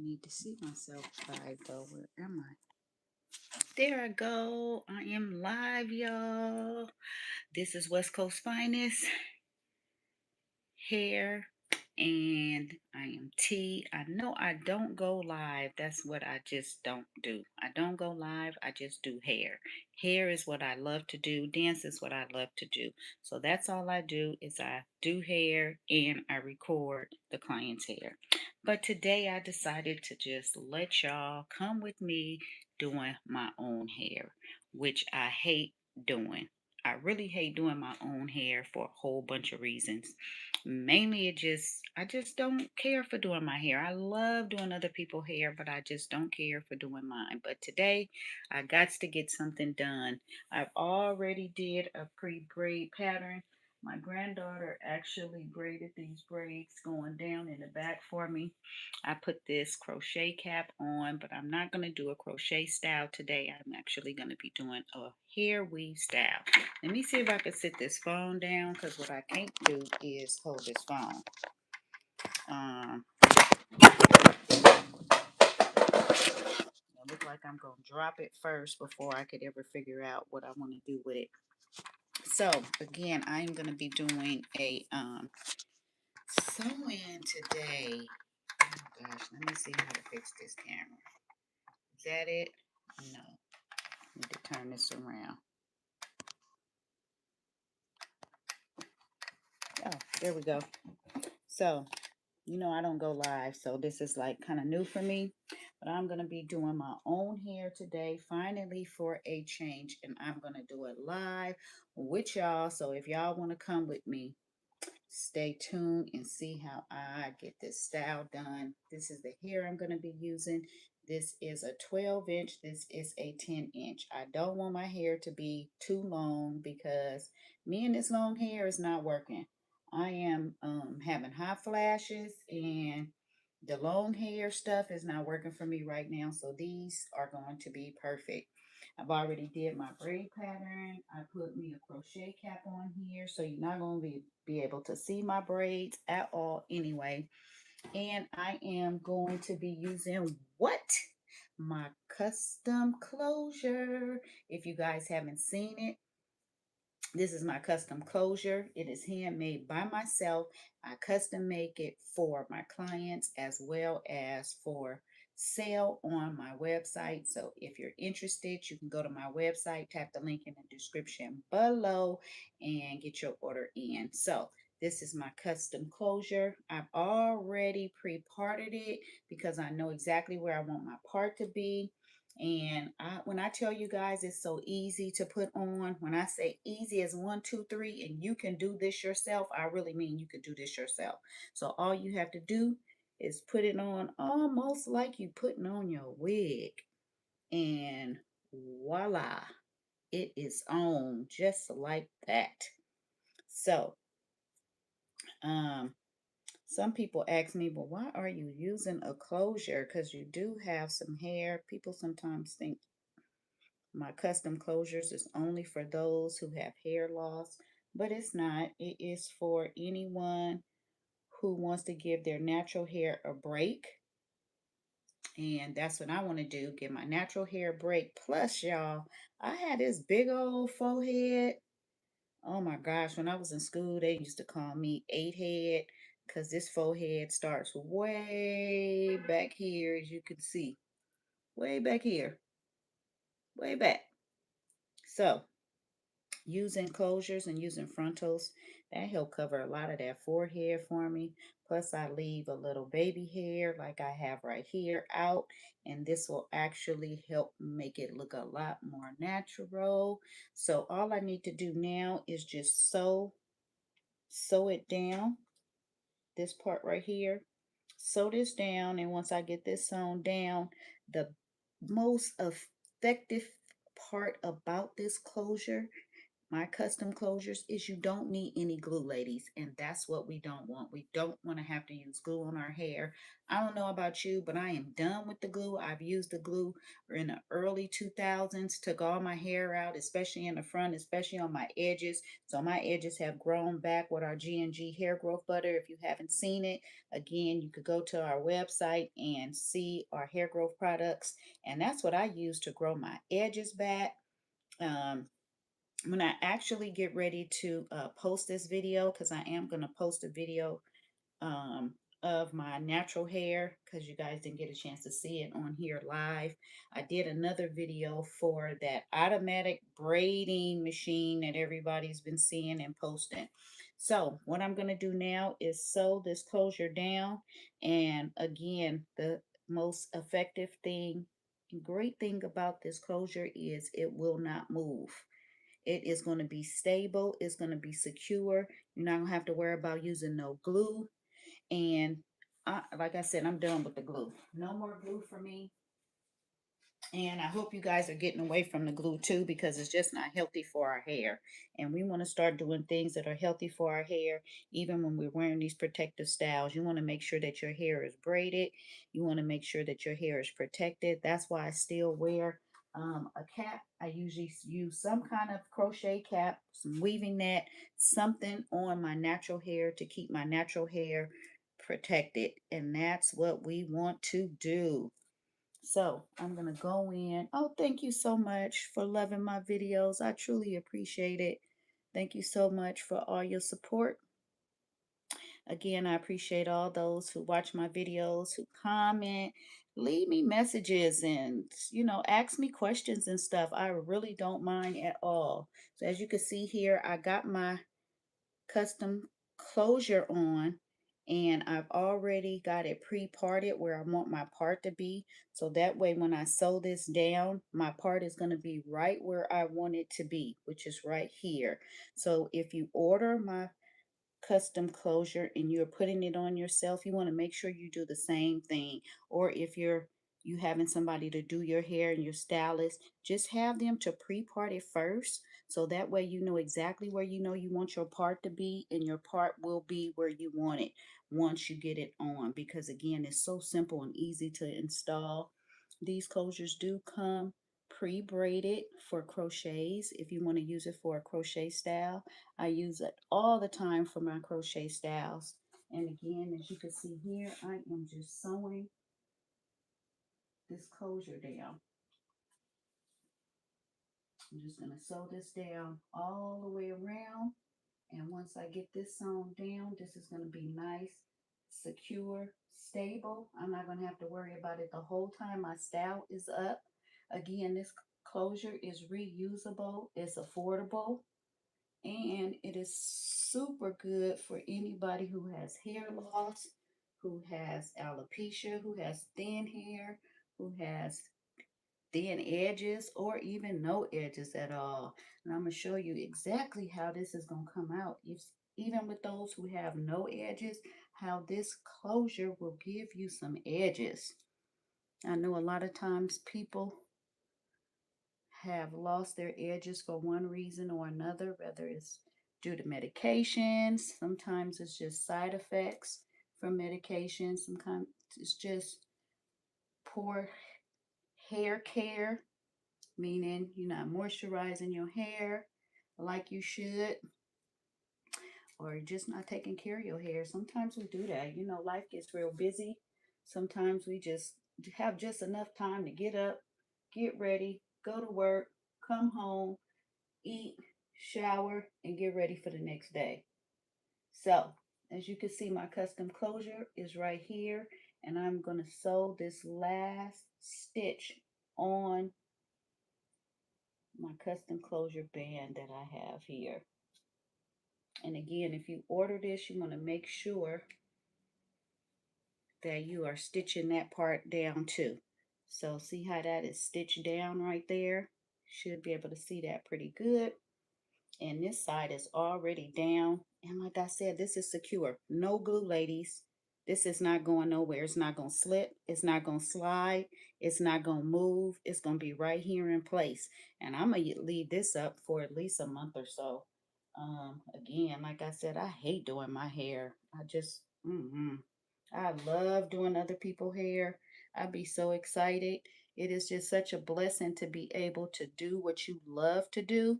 need to see myself live though. Where am I? There I go. I am live, y'all. This is West Coast Finest Hair, and I am T. I know I don't go live. That's what I just don't do. I don't go live. I just do hair. Hair is what I love to do. Dance is what I love to do. So that's all I do is I do hair and I record the client's hair. But today I decided to just let y'all come with me doing my own hair, which I hate doing. I really hate doing my own hair for a whole bunch of reasons. Mainly I just don't care for doing my hair. I love doing other people's hair, but I just don't care for doing mine. But today I got to get something done. I've already did a pre-braid pattern. My granddaughter actually braided these braids going down in the back for me. I put this crochet cap on, but I'm not going to do a crochet style today. I'm actually going to be doing a hair weave style. Let me see if I can sit this phone down, because what I can't do is hold this phone. It looks like I'm going to drop it first before I could ever figure out what I want to do with it. So again, I'm going to be doing a sew-in today. Oh gosh, let me see how to fix this camera. Is that it? No. Need to turn this around. Oh, there we go. So, I don't go live, so this is like kind of new for me. But I'm going to be doing my own hair today, finally, for a change. And I'm going to do it live with y'all. So if y'all want to come with me, stay tuned and see how I get this style done. This is the hair I'm going to be using. This is a 12-inch. This is a 10-inch. I don't want my hair to be too long because me and this long hair is not working. I am having hot flashes, and the long hair stuff is not working for me right now. So these are going to be perfect. I've already did my braid pattern. I put me a crochet cap on here, so you're not going to be able to see my braids at all anyway. And I am going to be using what? My custom closure. If you guys haven't seen it, this is my custom closure. It is handmade by myself. I custom make it for my clients as well as for sale on my website. So if you're interested, you can go to my website, tap the link in the description below, and get your order in. So this is my custom closure. I've already pre-parted it because I know exactly where I want my part to be. And when I tell you guys it's so easy to put on, when I say easy as 1, 2, 3, and you can do this yourself, I really mean you can do this yourself. So all you have to do is put it on almost like you putting on your wig. And voila, it is on just like that. So, um, some people ask me, well, why are you using a closure? Because you do have some hair. People sometimes think my custom closures is only for those who have hair loss, but it's not. It is for anyone who wants to give their natural hair a break. And that's what I want to do, give my natural hair a break. Plus, y'all, I had this big old forehead. Oh my gosh, when I was in school, they used to call me 8 head because this forehead starts way back here, as you can see. Way back here. Way back. So, using closures and using frontals, that help cover a lot of that forehead for me. Plus I leave a little baby hair like I have right here out, and this will actually help make it look a lot more natural. So all I need to do now is just sew it down, this part right here. Sew this down, and once I get this sewn down, the most effective part about this closure my custom closures is you don't need any glue, ladies, and that's what we don't want. We don't want to have to use glue on our hair. I don't know about you, but I am done with the glue. I've used the glue in the early 2000s, took all my hair out, especially in the front, especially on my edges. So my edges have grown back with our G&G hair growth butter. If you haven't seen it, again, you could go to our website and see our hair growth products, and that's what I use to grow my edges back. Um, when I actually get ready to post this video, because I am going to post a video um, of my natural hair, because you guys didn't get a chance to see it on here live. I did another video for that automatic braiding machine that everybody's been seeing and posting. So what I'm going to do now is sew this closure down. And again, the most effective thing, great thing about this closure is it will not move. It is going to be stable. It's going to be secure. You're not going to have to worry about using no glue. And like I said, I'm done with the glue. No more glue for me. And I hope you guys are getting away from the glue too, because it's just not healthy for our hair. And we want to start doing things that are healthy for our hair, even when we're wearing these protective styles. You want to make sure that your hair is braided. You want to make sure that your hair is protected. That's why I still wear a cap. I usually use some kind of crochet cap, some weaving net, something on my natural hair to keep my natural hair protected. And that's what we want to do. So I'm going to go in. Oh, thank you so much for loving my videos. I truly appreciate it. Thank you so much for all your support. Again, I appreciate all those who watch my videos, who comment, leave me messages, and, ask me questions and stuff. I really don't mind at all. So as you can see here, I got my custom closure on, and I've already got it pre-parted where I want my part to be, so that way when I sew this down, my part is going to be right where I want it to be, which is right here. So if you order my custom closure and you're putting it on yourself, you want to make sure you do the same thing. Or if you having somebody to do your hair and your stylist, just have them to pre-part it first, so that way you know exactly where you want your part to be, and your part will be where you want it once you get it on, because again, it's so simple and easy to install. These closures do come pre-braided for crochets if you want to use it for a crochet style. I use it all the time for my crochet styles. And again, as you can see here, I am just sewing this closure down. I'm just going to sew this down all the way around. And once I get this sewn down, this is going to be nice, secure, stable. I'm not going to have to worry about it the whole time my style is up. Again, this closure is reusable, it's affordable, and it is super good for anybody who has hair loss, who has alopecia, who has thin hair, who has thin edges, or even no edges at all. And I'm going to show you exactly how this is going to come out. Even with those who have no edges, how this closure will give you some edges. I know a lot of times people have lost their edges for one reason or another, whether it's due to medications, sometimes it's just side effects from medication, sometimes it's just poor hair care, meaning you're not moisturizing your hair like you should, or just not taking care of your hair. Sometimes we do that. Life gets real busy. Sometimes we just have just enough time to get up, get ready, go to work, come home, eat, shower, and get ready for the next day. So, as you can see, my custom closure is right here, and I'm going to sew this last stitch on my custom closure band that I have here. And again, if you order this, you want to make sure that you are stitching that part down too. So see how that is stitched down right there? Should be able to see that pretty good. And this side is already down. And like I said, this is secure. No glue, ladies. This is not going nowhere. It's not going to slip. It's not going to slide. It's not going to move. It's going to be right here in place. And I'm going to leave this up for at least a month or so. Again, like I said, I hate doing my hair. I love doing other people's hair. I'd be so excited. It is just such a blessing to be able to do what you love to do.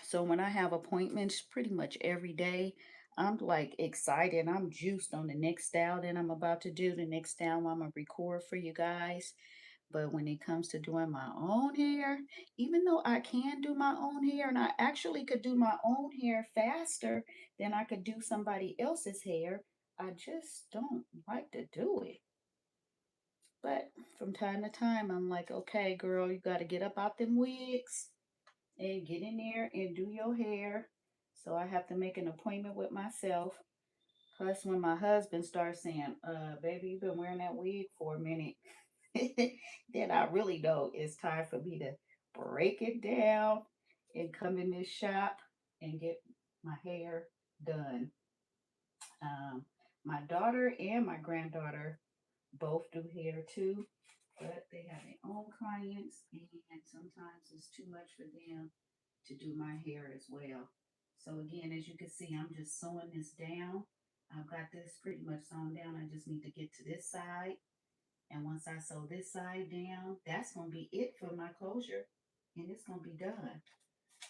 So when I have appointments pretty much every day, I'm like excited. I'm juiced on the next style that I'm about to do, the next style I'm gonna record for you guys. But when it comes to doing my own hair, even though I can do my own hair and I actually could do my own hair faster than I could do somebody else's hair, I just don't like to do it. But from time to time, I'm like, okay, girl, you got to get up out them wigs and get in there and do your hair. So I have to make an appointment with myself. Plus, when my husband starts saying, baby, you've been wearing that wig for a minute, then I really know it's time for me to break it down and come in this shop and get my hair done. Um, my daughter and my granddaughter both do hair too, but they have their own clients, and sometimes it's too much for them to do my hair as well. So again, as you can see, I'm just sewing this down. I've got this pretty much sewn down. I just need to get to this side. And once I sew this side down, that's going to be it for my closure. And it's going to be done.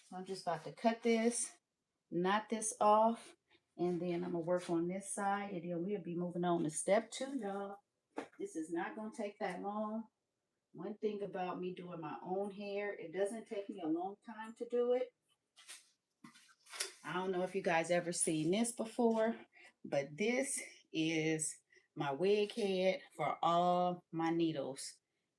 So I'm just about to cut this, knot this off, and then I'm going to work on this side. And then we'll be moving on to step 2, y'all. This is not going to take that long. One thing about me doing my own hair, it doesn't take me a long time to do it. I don't know if you guys ever seen this before, but this is my wig head for all my needles.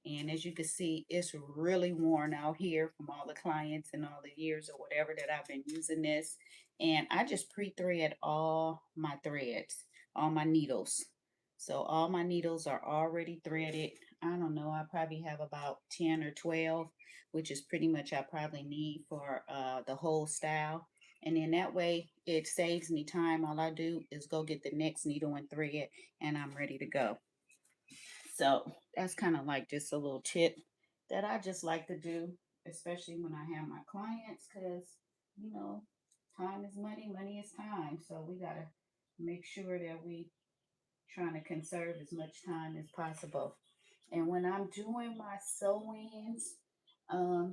And as you can see, it's really worn out here from all the clients and all the years or whatever that I've been using this. And I just pre-thread all my threads, all my needles. So all my needles are already threaded. I don't know, I probably have about 10 or 12, which is pretty much I probably need for the whole style. And then that way it saves me time. All I do is go get the next needle and thread and I'm ready to go. So that's kind of like just a little tip that I just like to do, especially when I have my clients, because, you know, time is money, money is time. So we got to make sure that we trying to conserve as much time as possible. And when I'm doing my sew-ins,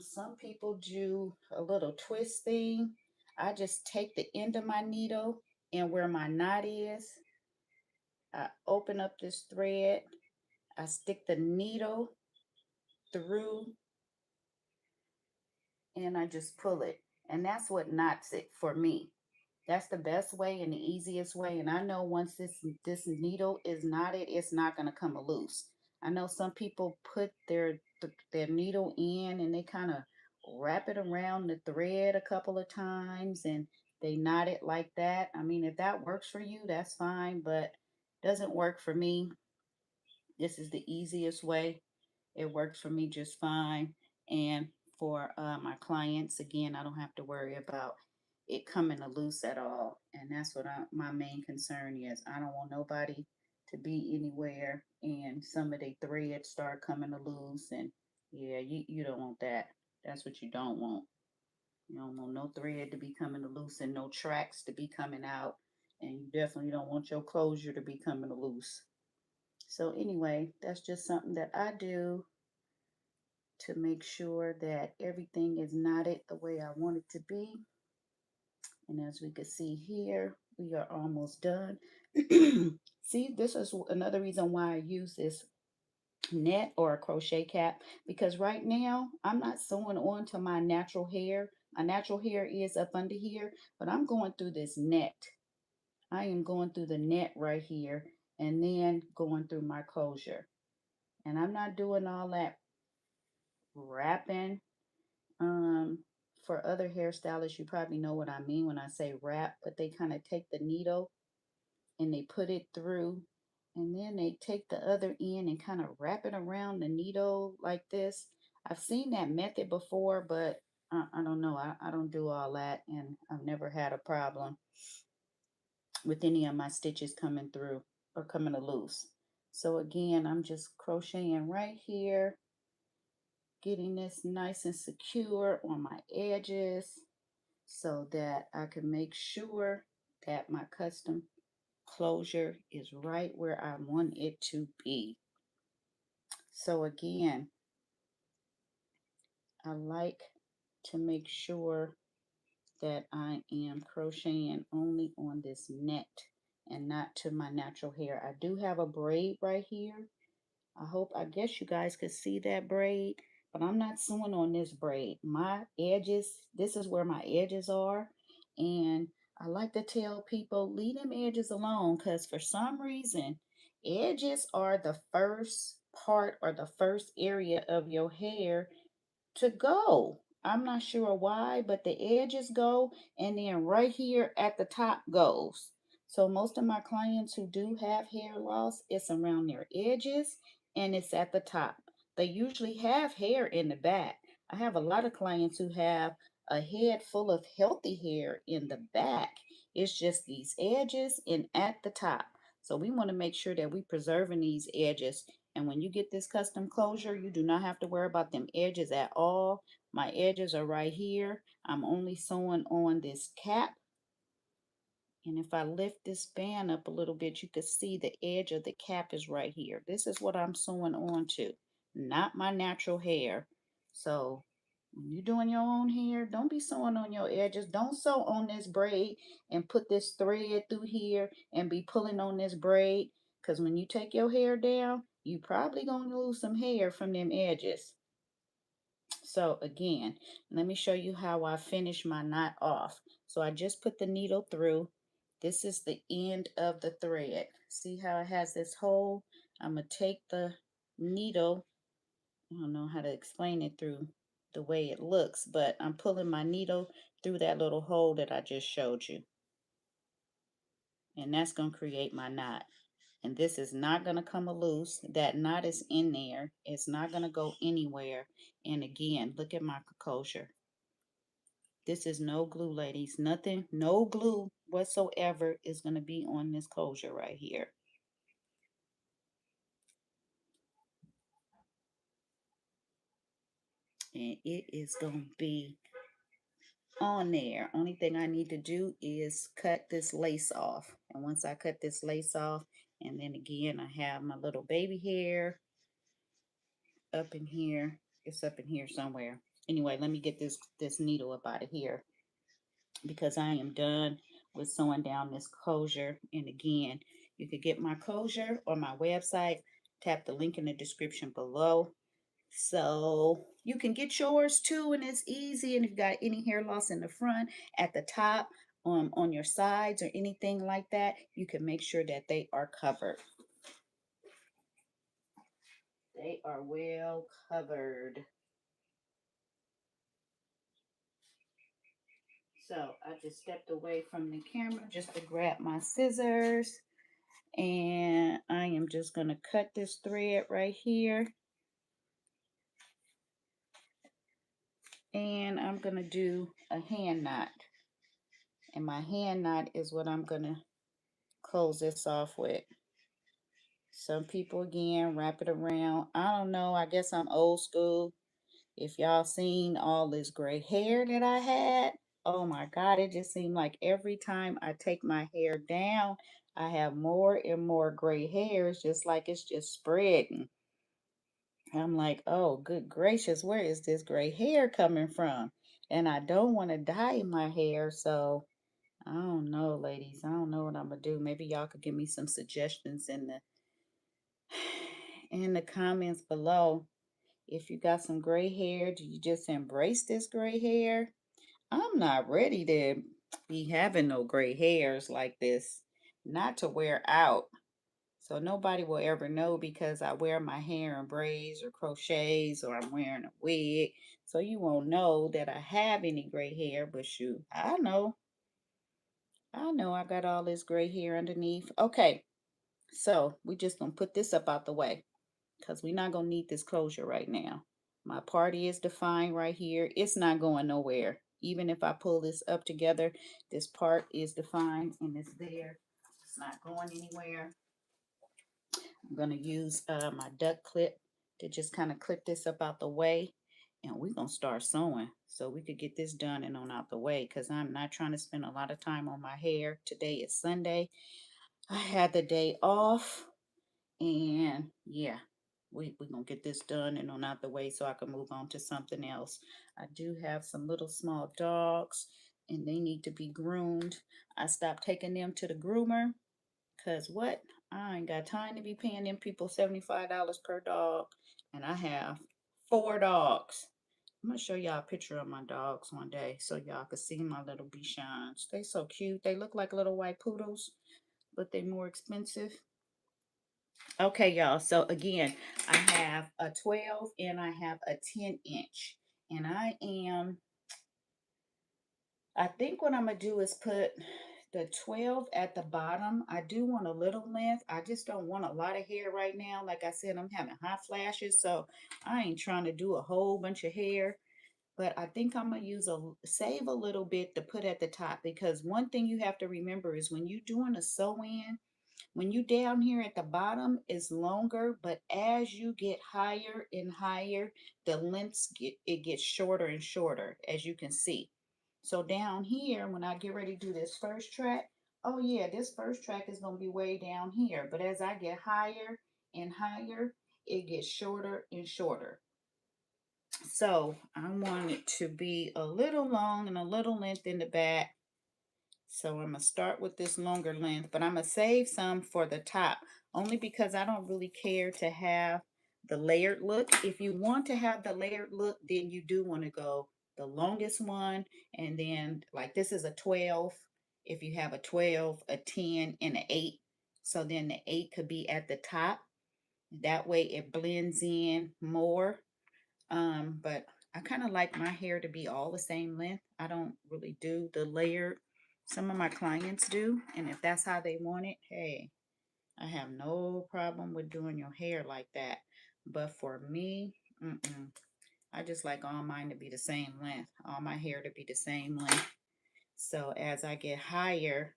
some people do a little twist thing. I just take the end of my needle and where my knot is, I open up this thread, I stick the needle through and I just pull it. And that's what knots it for me. That's the best way and the easiest way. And I know once this needle is knotted, it's not going to come loose. I know some people put their needle in and they kind of wrap it around the thread a couple of times and they knot it like that. I mean, if that works for you, that's fine, but doesn't work for me. This is the easiest way. It works for me just fine. And for my clients, again, I don't have to worry about it coming loose at all. And that's what my main concern is. I don't want nobody to be anywhere and some of the threads start coming loose. And yeah, you don't want that. That's what you don't want. You don't want no thread to be coming loose and no tracks to be coming out. And you definitely don't want your closure to be coming loose. So anyway, that's just something that I do to make sure that everything is knotted the way I want it to be. And as we can see here, we are almost done. See, this is another reason why I use this net or a crochet cap, because right now I'm not sewing on to my natural hair. My natural hair is up under here, but I'm going through this net. I am going through the net right here and then going through my closure. And I'm not doing all that wrapping. Um, for other hairstylists, you probably know what I mean when I say wrap, but they kind of take the needle and they put it through, and then they take the other end and kind of wrap it around the needle like this. I've seen that method before, but I don't know. I don't do all that, and I've never had a problem with any of my stitches coming through. or coming loose. So again, I'm just crocheting right here, getting this nice and secure on my edges so that I can make sure that my custom closure is right where I want it to be. So again, I like to make sure that I am crocheting only on this net and not to my natural hair. I do have a braid right here. I guess you guys could see that braid, but I'm not sewing on this braid. My edges, this is where my edges are. And I like to tell people, leave them edges alone, because for some reason, edges are the first part or the first area of your hair to go. I'm not sure why, but the edges go, and then right here at the top goes. So most of my clients who do have hair loss, it's around their edges and it's at the top. They usually have hair in the back. I have a lot of clients who have a head full of healthy hair in the back. It's just these edges and at the top. So we want to make sure that we preserving these edges, and when you get this custom closure, you do not have to worry about them edges at all. My edges are right here. I'm only sewing on this cap. And if I lift this band up a little bit, you can see the edge of the cap is right here. This is what I'm sewing on to, not my natural hair. So when you're doing your own hair, don't be sewing on your edges. Don't sew on this braid and put this thread through here and be pulling on this braid. Because when you take your hair down, you probably going to lose some hair from them edges. So again, let me show you how I finish my knot off. So I just put the needle through. This is the end of the thread. See how it has this hole? I'm going to take the needle. I don't know how to explain it through the way it looks, but I'm pulling my needle through that little hole that I just showed you. And that's going to create my knot. And this is not going to come loose. That knot is in there. It's not going to go anywhere. And again, look at my closure. This is no glue, ladies. Nothing, no glue whatsoever is going to be on this closure right here. And it is going to be on there. Only thing I need to do is cut this lace off. And once I cut this lace off, and then again, I have my little baby hair up in here. It's up in here somewhere. Anyway, let me get this needle up out of here, because I am done with sewing down this closure. And again, you could get my closure on my website. Tap the link in the description below, so you can get yours too, and it's easy. And if you got any hair loss in the front, at the top, on your sides, or anything like that, you can make sure that they are covered. They are well covered. So I just stepped away from the camera just to grab my scissors, and I am just going to cut this thread right here, and I'm going to do a hand knot, and my hand knot is what I'm going to close this off with. Some people again wrap it around. I don't know, I guess I'm old school. If y'all seen all this gray hair that I had, oh my God, it just seemed like every time I take my hair down, I have more and more gray hairs, just like it's just spreading. I'm like, oh, good gracious, where is this gray hair coming from? And I don't want to dye my hair, so I don't know, ladies. I don't know what I'm gonna do. Maybe y'all could give me some suggestions in the comments below. If you got some gray hair, do you just embrace this gray hair? I'm not ready to be having no gray hairs like this, not to wear out. So nobody will ever know because I wear my hair in braids or crochets, or I'm wearing a wig. So you won't know that I have any gray hair, but shoot, I know. I know I got all this gray hair underneath. Okay, so we just gonna put this up out the way, because we're not gonna need this closure right now. My party is defined right here. It's not going nowhere. Even if I pull this up together, this part is defined and it's there. It's not going anywhere. I'm going to use my duck clip to just kind of clip this up out the way. And we're going to start sewing so we could get this done and on out the way, because I'm not trying to spend a lot of time on my hair. Today is Sunday. I had the day off, and yeah, we're going to get this done and on out the way so I can move on to something else. I do have some little small dogs, and they need to be groomed. I stopped taking them to the groomer because what? I ain't got time to be paying them people $75 per dog, and I have 4 dogs. I'm going to show y'all a picture of my dogs one day so y'all can see my little Bichons. They so cute. They look like little white poodles, but they're more expensive. Okay, y'all. So again, I have a 12 and I have a 10-inch. And I think what I'm going to do is put the 12 at the bottom. I do want a little length. I just don't want a lot of hair right now. Like I said, I'm having hot flashes, so I ain't trying to do a whole bunch of hair. But I think I'm gonna save a little bit to put at the top, because one thing you have to remember is when you're doing a sew in, when you down here at the bottom is longer, but as you get higher and higher, the lengths gets shorter and shorter, as you can see. So down here, when I get ready to do this first track, oh yeah, this first track is gonna be way down here. But as I get higher and higher, it gets shorter and shorter. So I want it to be a little long and a little length in the back. So I'm going to start with this longer length, but I'm going to save some for the top, only because I don't really care to have the layered look. If you want to have the layered look, then you do want to go the longest one. And then like this is a 12. If you have a 12, a 10, and an 8. So then the 8 could be at the top. That way it blends in more. But I kind of like my hair to be all the same length. I don't really do the layered. Some of my clients do, and if that's how they want it, hey, I have no problem with doing your hair like that. But for me, I just like all mine to be the same length, all my hair to be the same length. So as I get higher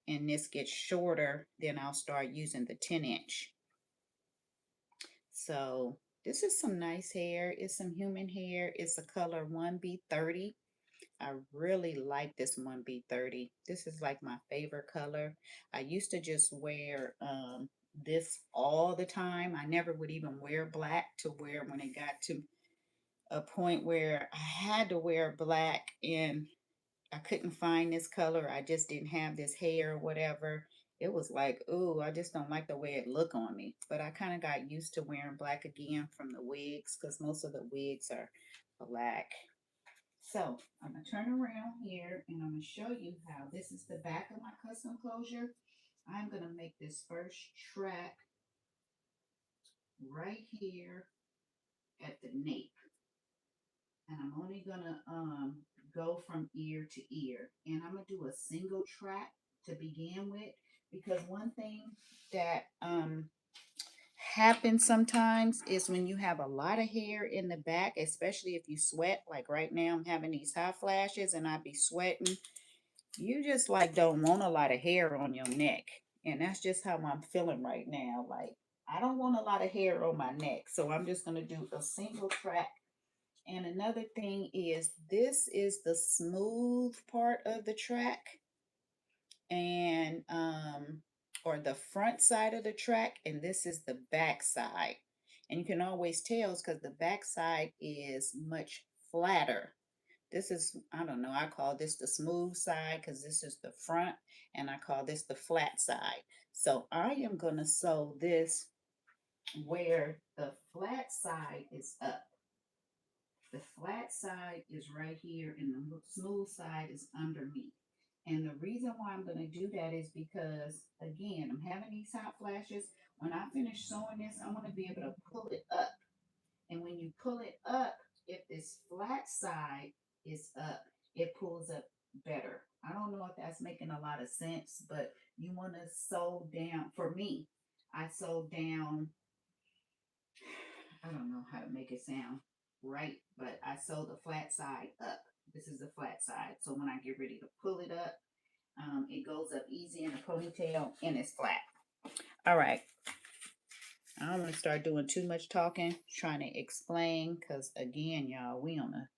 and this gets shorter, then I'll start using the 10-inch. So this is some nice hair. It's some human hair. It's a color 1B30. I really like this 1B30. This is like my favorite color. I used to just wear this all the time. I never would even wear black, to where when it got to a point where I had to wear black and I couldn't find this color. I just didn't have this hair or whatever. It was like, ooh, I just don't like the way it look on me. But I kind of got used to wearing black again from the wigs, because most of the wigs are black. So I'm going to turn around here and I'm going to show you how this is the back of my custom closure. I'm going to make this first track right here at the nape. And I'm only going to go from ear to ear. And I'm going to do a single track to begin with, because one thing that happens sometimes is when you have a lot of hair in the back, especially if you sweat, like right now I'm having these hot flashes and I be sweating. You just like don't want a lot of hair on your neck. And that's just how I'm feeling right now. Like, I don't want a lot of hair on my neck. So I'm just going to do a single track. And another thing is, this is the smooth part of the track, and or the front side of the track, and this is the back side. And you can always tell because the back side is much flatter. This is, I don't know, I call this the smooth side because this is the front, and I call this the flat side. So I am going to sew this where the flat side is up. The flat side is right here, and the smooth side is underneath. And the reason why I'm going to do that is because, again, I'm having these hot flashes. When I finish sewing this, I want to be able to pull it up. And when you pull it up, if this flat side is up, it pulls up better. I don't know if that's making a lot of sense, but you want to sew down. For me, I sew down. I don't know how to make it sound right, but I sew the flat side up. This is the flat side. So when I get ready to pull it up, it goes up easy in a ponytail and it's flat. All right. I don't want to start doing too much talking, trying to explain, because again, y'all, we on a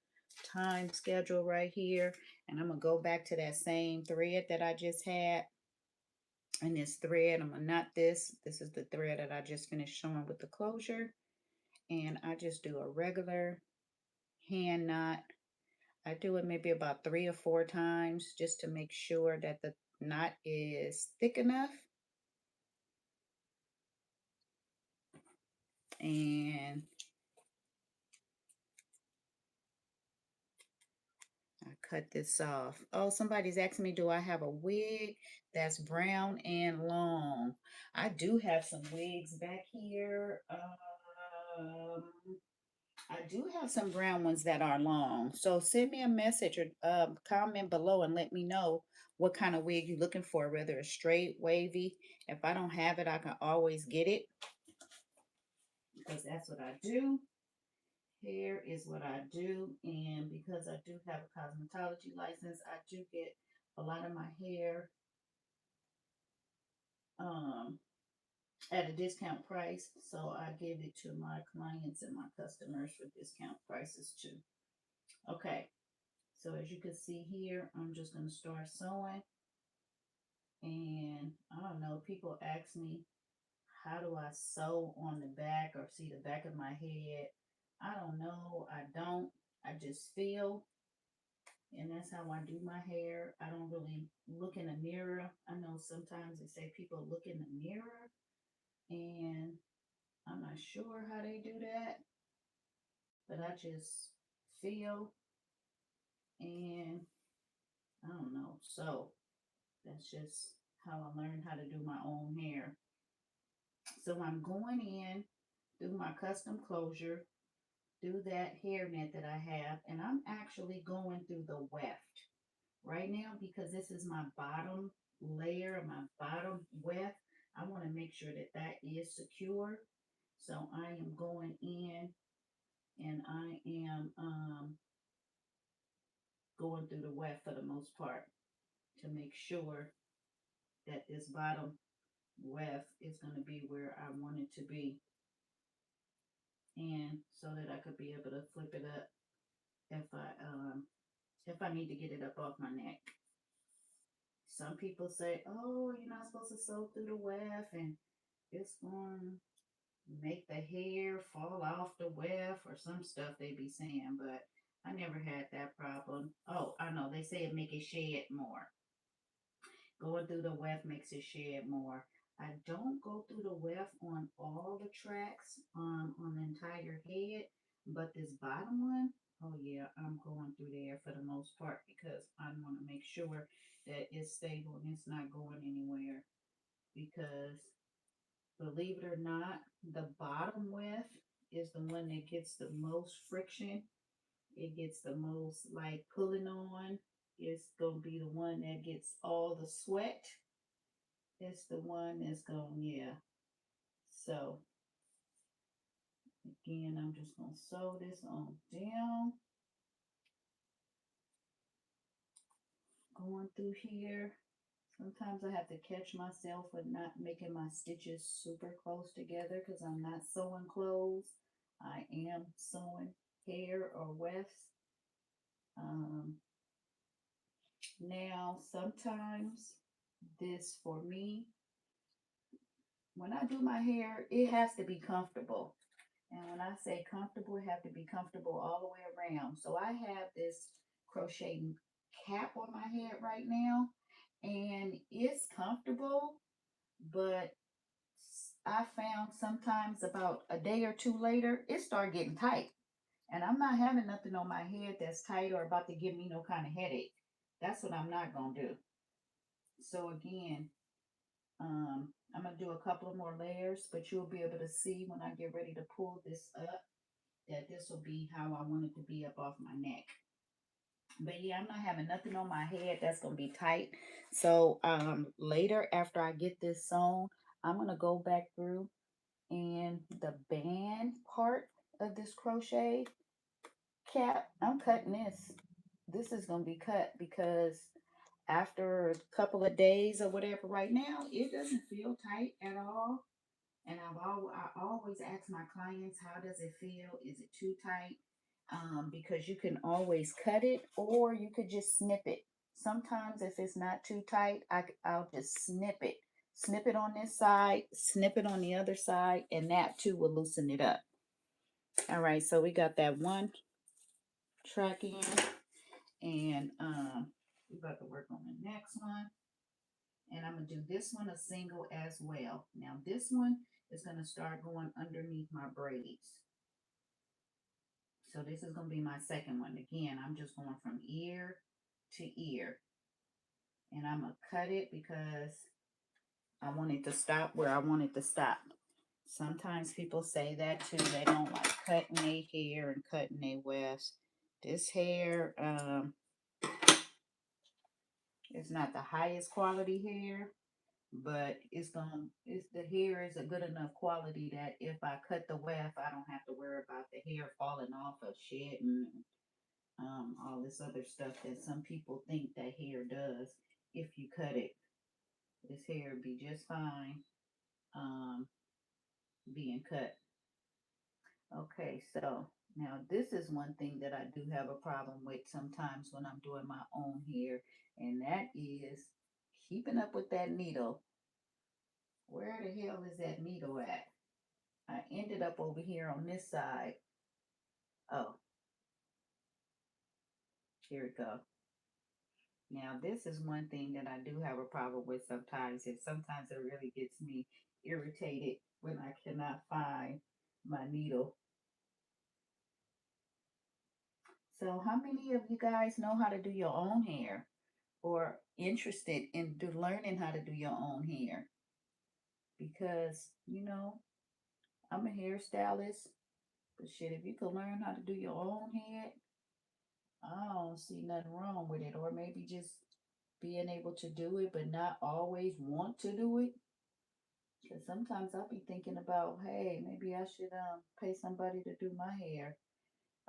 time schedule right here. And I'm going to go back to that same thread that I just had. And this thread, I'm going to knot this. This is the thread that I just finished showing with the closure. And I just do a regular hand knot. I do it maybe about 3 or 4 times just to make sure that the knot is thick enough. And I cut this off. Oh, somebody's asking me, do I have a wig that's brown and long? I do have some wigs back here. I do have some brown ones that are long. So send me a message or comment below and let me know what kind of wig you're looking for, whether it's straight, wavy. If I don't have it, I can always get it because that's what I do. Hair is what I do, and because I do have a cosmetology license, I do get a lot of my hair um, at a discount price. So I give it to my clients and my customers for discount prices too. Okay, so as you can see here, I'm just going to start sewing. And I don't know, people ask me, how do I sew on the back or see the back of my head? I don't know. I don't. I just feel. And that's how I do my hair. I don't really look in a mirror. I know sometimes they say people look in the mirror, and I'm not sure how they do that, but I just feel, and I don't know. So that's just how I learned how to do my own hair. So I'm going in, do my custom closure, do that hair net that I have, and I'm actually going through the weft right now because this is my bottom layer, my bottom weft. I want to make sure that that is secure. So I am going in and I am going through the weft for the most part to make sure that this bottom weft is going to be where I want it to be, and so that I could be able to flip it up if I need to get it up off my neck. Some people say, oh, you're not supposed to sew through the weft and it's going to make the hair fall off the weft or some stuff they be saying, but I never had that problem. Oh, I know, they say it make it shed more. Going through the weft makes it shed more. I don't go through the weft on all the tracks on the entire head, but this bottom one, oh yeah, I'm going through there for the most part because I want to make sure that it's stable and it's not going anywhere. Because believe it or not, the bottom weft is the one that gets the most friction. It gets the most like pulling on. It's gonna be the one that gets all the sweat. It's the one that's going, yeah. So again, I'm just gonna sew this on down. Going through here. Sometimes I have to catch myself with not making my stitches super close together because I'm not sewing clothes. I am sewing hair or wefts. Um, Now, sometimes this for me, when I do my hair, it has to be comfortable. And when I say comfortable, it have to be comfortable all the way around. So I have this crocheting cap on my head right now, and it's comfortable, but I found sometimes about a day or two later, it started getting tight. And I'm not having nothing on my head that's tight or about to give me no kind of headache. That's what I'm not going to do. So again, I'm going to do a couple of more layers, but you'll be able to see when I get ready to pull this up that this will be how I want it to be up off my neck. But yeah, I'm not having nothing on my head that's going to be tight. So later after I get this sewn, I'm going to go back through and the band part of this crochet cap, I'm cutting this. This is going to be cut because after a couple of days or whatever right now, it doesn't feel tight at all. And I always ask my clients, how does it feel? Is it too tight? Because you can always cut it or you could just snip it. Sometimes if it's not too tight, I'll just snip it on this side, snip it on the other side, and that too will loosen it up. All right, so we got that one track in, and we're about to work on the next one. And I'm gonna do this one a single as well. Now this one is gonna start going underneath my braids. So this is gonna be my second one. Again, I'm just going from ear to ear. And I'm gonna cut it because I want it to stop where I want it to stop. Sometimes people say that too. They don't like cutting their hair and cutting their wefts. This hair is not the highest quality hair, but it's the hair is a good enough quality that if I cut the weft, I don't have to worry about the hair falling off or shedding, all this other stuff that some people think that hair does. If you cut it, this hair would be just fine, um, being cut. Okay, so now this is one thing that I do have a problem with sometimes when I'm doing my own hair, and that is keeping up with that needle. Where the hell is that needle at? I ended up over here on this side. Oh, here we go. Now, this is one thing that I do have a problem with sometimes, and sometimes it really gets me irritated when I cannot find my needle. So, how many of you guys know how to do your own hair or interested in learning how to do your own hair? Because, I'm a hairstylist, but shit, if you could learn how to do your own hair, I don't see nothing wrong with it. Or maybe just being able to do it, but not always want to do it. Because sometimes I'll be thinking about, hey, maybe I should pay somebody to do my hair.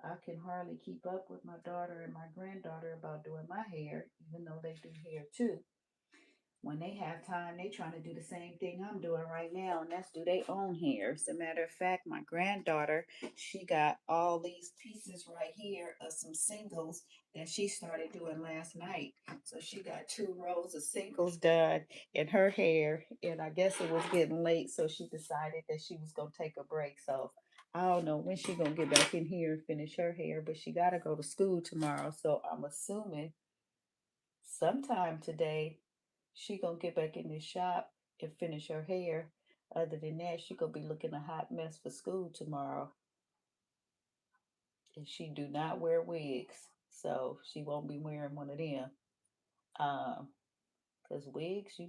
I can hardly keep up with my daughter and my granddaughter about doing my hair, even though they do hair too. When they have time, they trying to do the same thing I'm doing right now, and that's do their own hair. As a matter of fact, my granddaughter, she got all these pieces right here of some singles that she started doing last night. So she got 2 rows of singles done in her hair, and I guess it was getting late, so she decided that she was gonna take a break. So I don't know when she gonna get back in here and finish her hair, but she gotta go to school tomorrow. So I'm assuming sometime today she gonna get back in this shop and finish her hair. Other than that, she gonna be looking a hot mess for school tomorrow. And she do not wear wigs, so she won't be wearing one of them. Um, Cause wigs,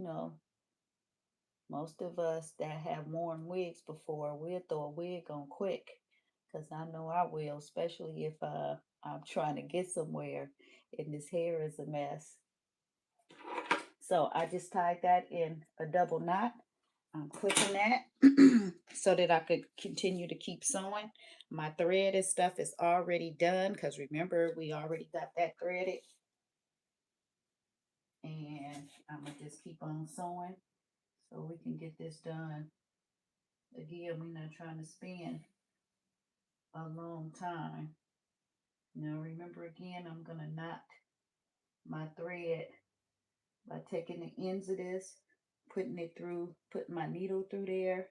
most of us that have worn wigs before, we'll throw a wig on quick. Cause I know I will, especially if I'm trying to get somewhere and this hair is a mess. So I just tied that in a double knot. I'm clicking that so that I could continue to keep sewing. My thread and stuff is already done because remember, we already got that threaded. And I'm going to just keep on sewing so we can get this done. Again, we're not trying to spend a long time. Now remember again, I'm going to knot my thread by taking the ends of this, putting my needle through there,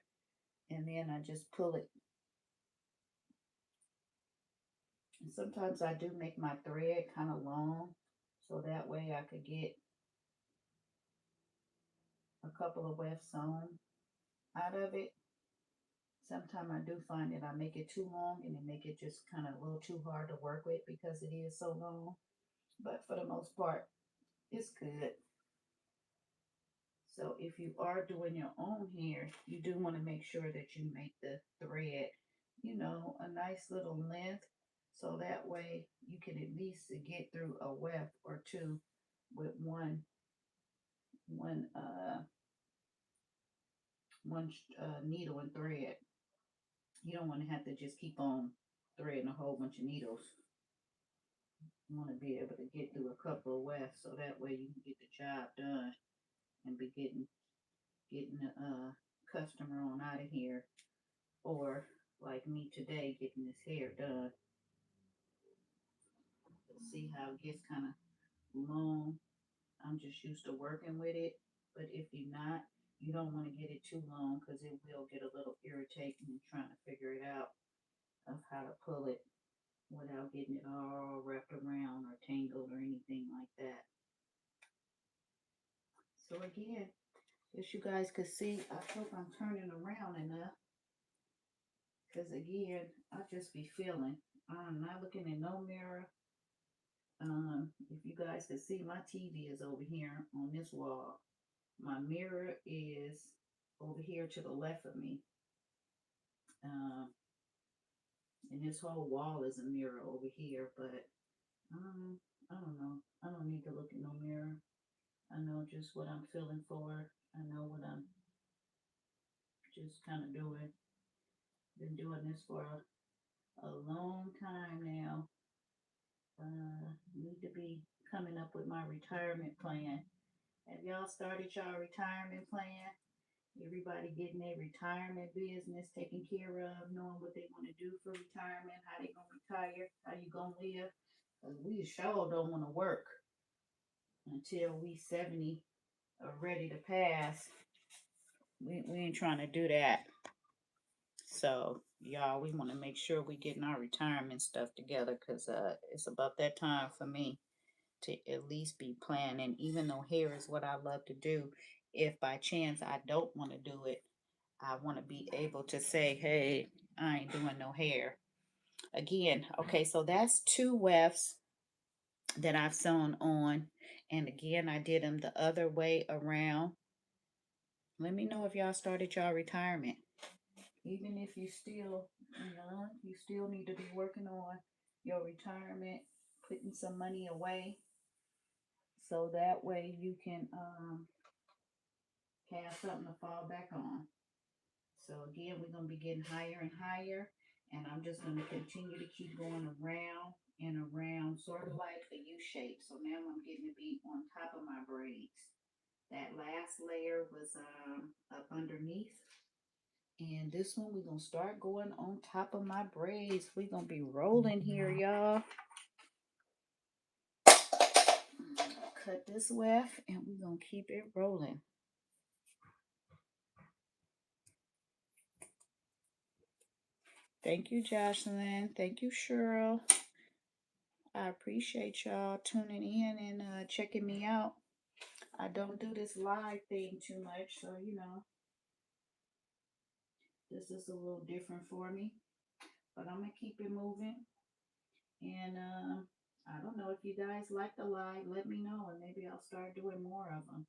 and then I just pull it. And sometimes I do make my thread kind of long so that way I could get a couple of wefts sewn out of it. Sometimes I do find that I make it too long and it make it just kind of a little too hard to work with because it is so long. But for the most part, it's good. So if you are doing your own hair, you do want to make sure that you make the thread, a nice little length. So that way you can at least get through a weft or two with one needle and thread. You don't want to have to just keep on threading a whole bunch of needles. You want to be able to get through a couple of wefts so that way you can get the job done and be getting the customer on out of here, or like me today getting this hair done. See how it gets kind of long. I'm just used to working with it, but if you're not, you don't want to get it too long because it will get a little irritating and trying to figure it out of how to pull it without getting it all wrapped around or tangled or anything like that. So again, as you guys could see, I hope I'm turning around enough because again, I just be feeling. I'm not looking in no mirror. If you guys could see, my TV is over here on this wall. My mirror is over here to the left of me. And this whole wall is a mirror over here, but I don't know. I don't need to look in no mirror. I know just what I'm feeling for. I know what I'm just kind of doing. Been doing this for a long time now. Need to be coming up with my retirement plan. Have y'all started y'all retirement plan? Everybody getting their retirement business taken care of, knowing what they want to do for retirement, how they gonna retire, how you gonna live. Cause we sure don't want to work until we 70 are ready to pass. We ain't trying to do that. So y'all, we want to make sure we getting our retirement stuff together because it's about that time for me to at least be planning. Even though hair is what I love to do, if by chance I don't want to do it, I want to be able to say, hey, I ain't doing no hair. Again, okay, so that's 2 wefts that I've sewn on. And again, I did them the other way around. Let me know if y'all started y'all retirement. Even if you still, you still need to be working on your retirement, putting some money away. So that way you can have something to fall back on. So again, we're going to be getting higher and higher. And I'm just going to continue to keep going around and around, sort of like a U shape. So now I'm getting to be on top of my braids. That last layer was up underneath. And this one, we're going to start going on top of my braids. We're going to be rolling here, y'all. Cut this weft and we're going to keep it rolling. Thank you, Jocelyn. Thank you, Cheryl. I appreciate y'all tuning in and checking me out. I don't do this live thing too much, so this is a little different for me. But I'm gonna keep it moving. And I don't know if you guys like the live. Let me know, and maybe I'll start doing more of them.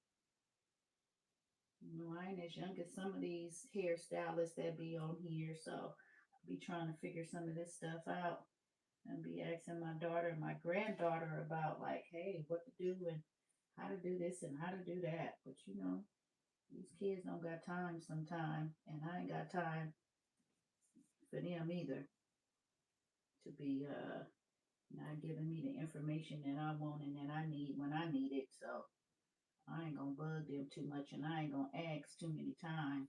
I ain't as young as some of these hairstylists that be on here, so I'll be trying to figure some of this stuff out and be asking my daughter and my granddaughter about like, hey, what to do and how to do this and how to do that. But these kids don't got time sometime, and I ain't got time for them either to be not giving me the information that I want and that I need when I need it. So I ain't gonna bug them too much, and I ain't gonna ask too many times.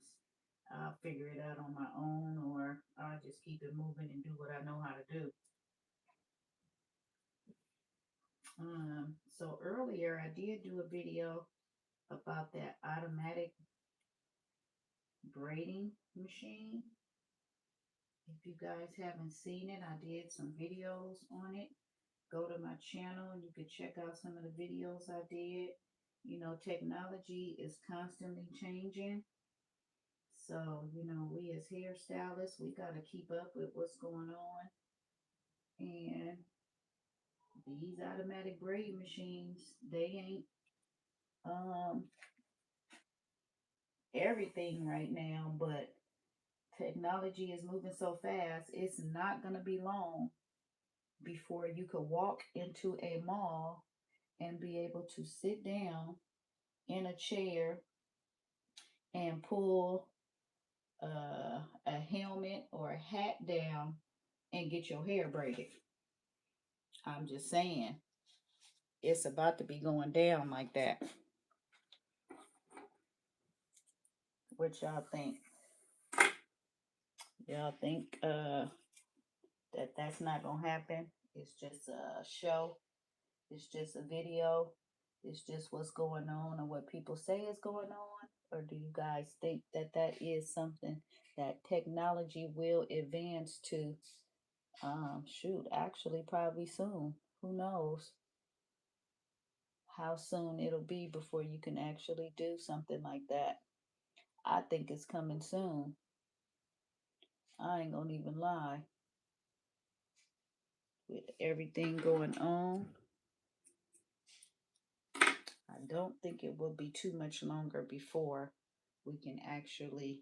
I'll figure it out on my own, or I'll just keep it moving and do what I know how to do. So earlier I did do a video about that automatic braiding machine. If you guys haven't seen it, I did some videos on it. Go to my channel and you can check out some of the videos I did. Technology is constantly changing. So, we as hairstylists, we got to keep up with what's going on. And these automatic braid machines, they ain't everything right now, but technology is moving so fast, it's not going to be long before you could walk into a mall and be able to sit down in a chair and pull a helmet or a hat down and get your hair braided. I'm just saying, it's about to be going down like that. what y'all think. Y'all think that that's not gonna happen? It's just a show. It's just a video. It's just what's going on or what people say is going on. Or do you guys think that that is something that technology will advance to? Shoot, actually, probably soon. Who knows how soon it'll be before you can actually do something like that? I think it's coming soon. I ain't gonna even lie. With everything going on, I don't think it will be too much longer before we can actually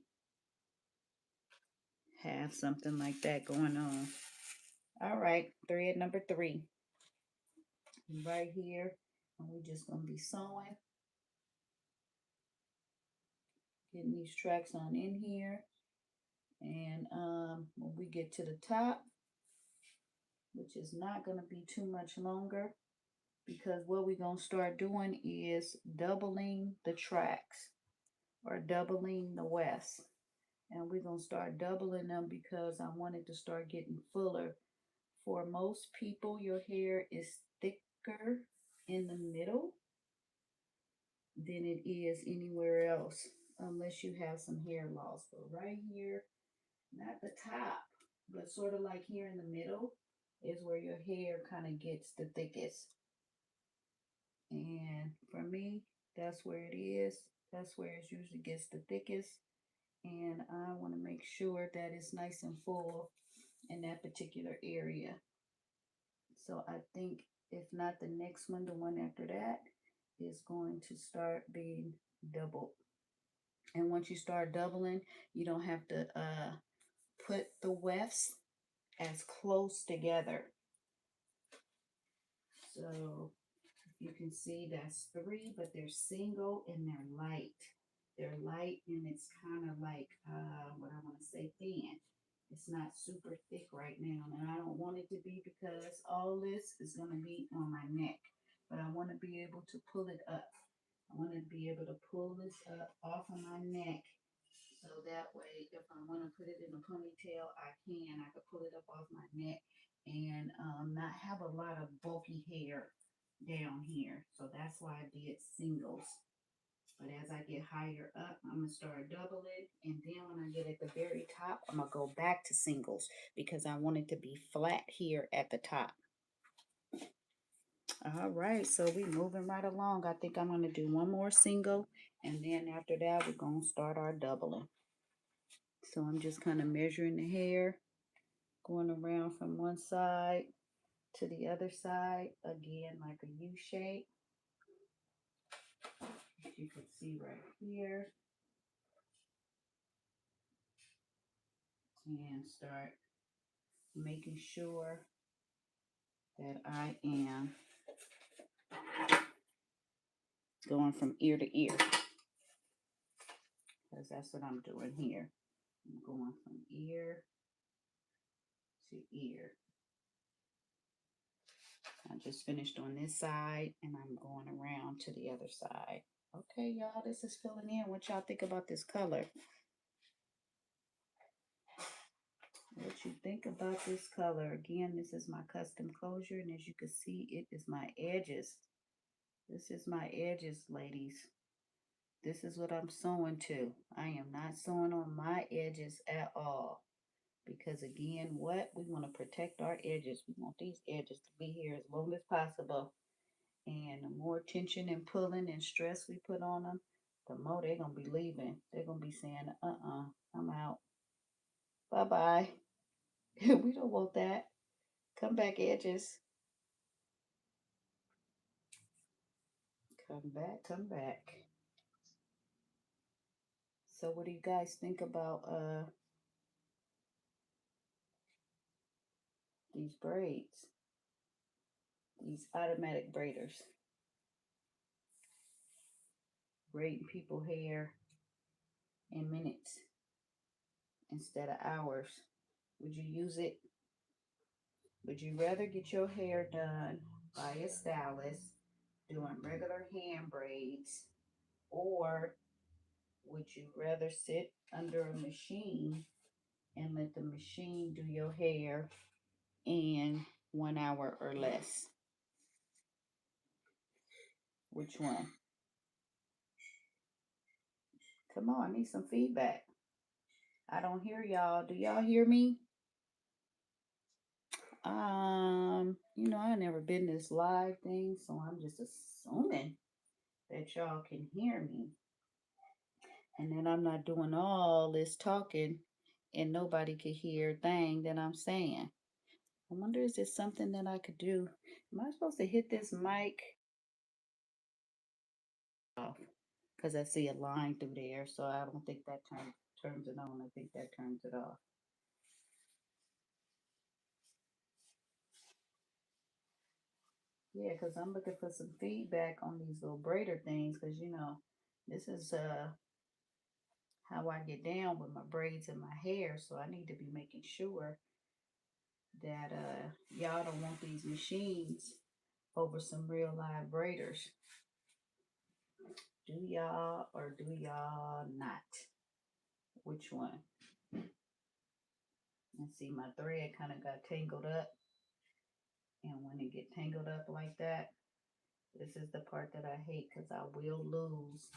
have something like that going on. All right, thread number 3 right here, and we're just gonna be sewing, getting these tracks on in here. And when we get to the top, which is not going to be too much longer, because what we're going to start doing is doubling the tracks or doubling the wefts. And we're going to start doubling them because I want it to start getting fuller. For most people, your hair is thicker in the middle than it is anywhere else, unless you have some hair loss. But right here, not the top, but sort of like here in the middle is where your hair kind of gets the thickest. And for me, that's where it is. That's where it usually gets the thickest. And I want to make sure that it's nice and full in that particular area. So I think if not the next one, the one after that is going to start being doubled. And once you start doubling, you don't have to put the wefts as close together. So you can see that's 3, but they're single and they're light. They're light and it's kind of like, what I want to say, thin. It's not super thick right now, and I don't want it to be because all this is going to be on my neck. But I want to be able to pull it up. I want to be able to pull this up off of my neck. So that way, if I want to put it in a ponytail, I can. I could pull it up off my neck and not have a lot of bulky hair down here. So that's why I did singles. But as I get higher up, I'm going to start doubling. And then when I get at the very top, I'm going to go back to singles because I want it to be flat here at the top. All right, so we moving right along. I think I'm going to do one more single. And then after that, we're going to start our doubling. So I'm just kind of measuring the hair, going around from one side to the other side, again, like a U shape. As you can see right here. And start making sure that I am going from ear to ear. Because that's what I'm doing here. I'm going from ear to ear. I just finished on this side and I'm going around to the other side. Okay, y'all, this is filling in. What y'all think about this color? What you think about this color? Again, this is my custom closure, and as you can see, it is my edges. This is my edges, ladies. This is what I'm sewing to. I am not sewing on my edges at all. Because again, what? We want to protect our edges. We want these edges to be here as long as possible. And the more tension and pulling and stress we put on them, the more they're going to be leaving. They're going to be saying, I'm out. Bye-bye. We don't want that. Come back, edges. Come back, come back. So what do you guys think about these braids? These automatic braiders. Braiding people hair in minutes instead of hours. Would you use it? Would you rather get your hair done by a stylist doing regular hand braids, or Would you rather sit under a machine and let the machine do your hair in 1 hour or less? Which one? Come on, I need some feedback. I don't hear y'all. Do y'all hear me? I never been this live thing, so I'm just assuming that y'all can hear me. And then I'm not doing all this talking and nobody could hear a thing that I'm saying. I wonder, is there something that I could do? Am I supposed to hit this mic off? Because I see a line through there, so I don't think that turns it on. I think that turns it off. Yeah, because I'm looking for some feedback on these little braider things, because this is how I get down with my braids and my hair, so I need to be making sure that y'all don't want these machines over some real live braiders. Do y'all or do y'all not? Which one? Let's see, my thread kind of got tangled up, and when it get tangled up like that, this is the part that I hate, because I will lose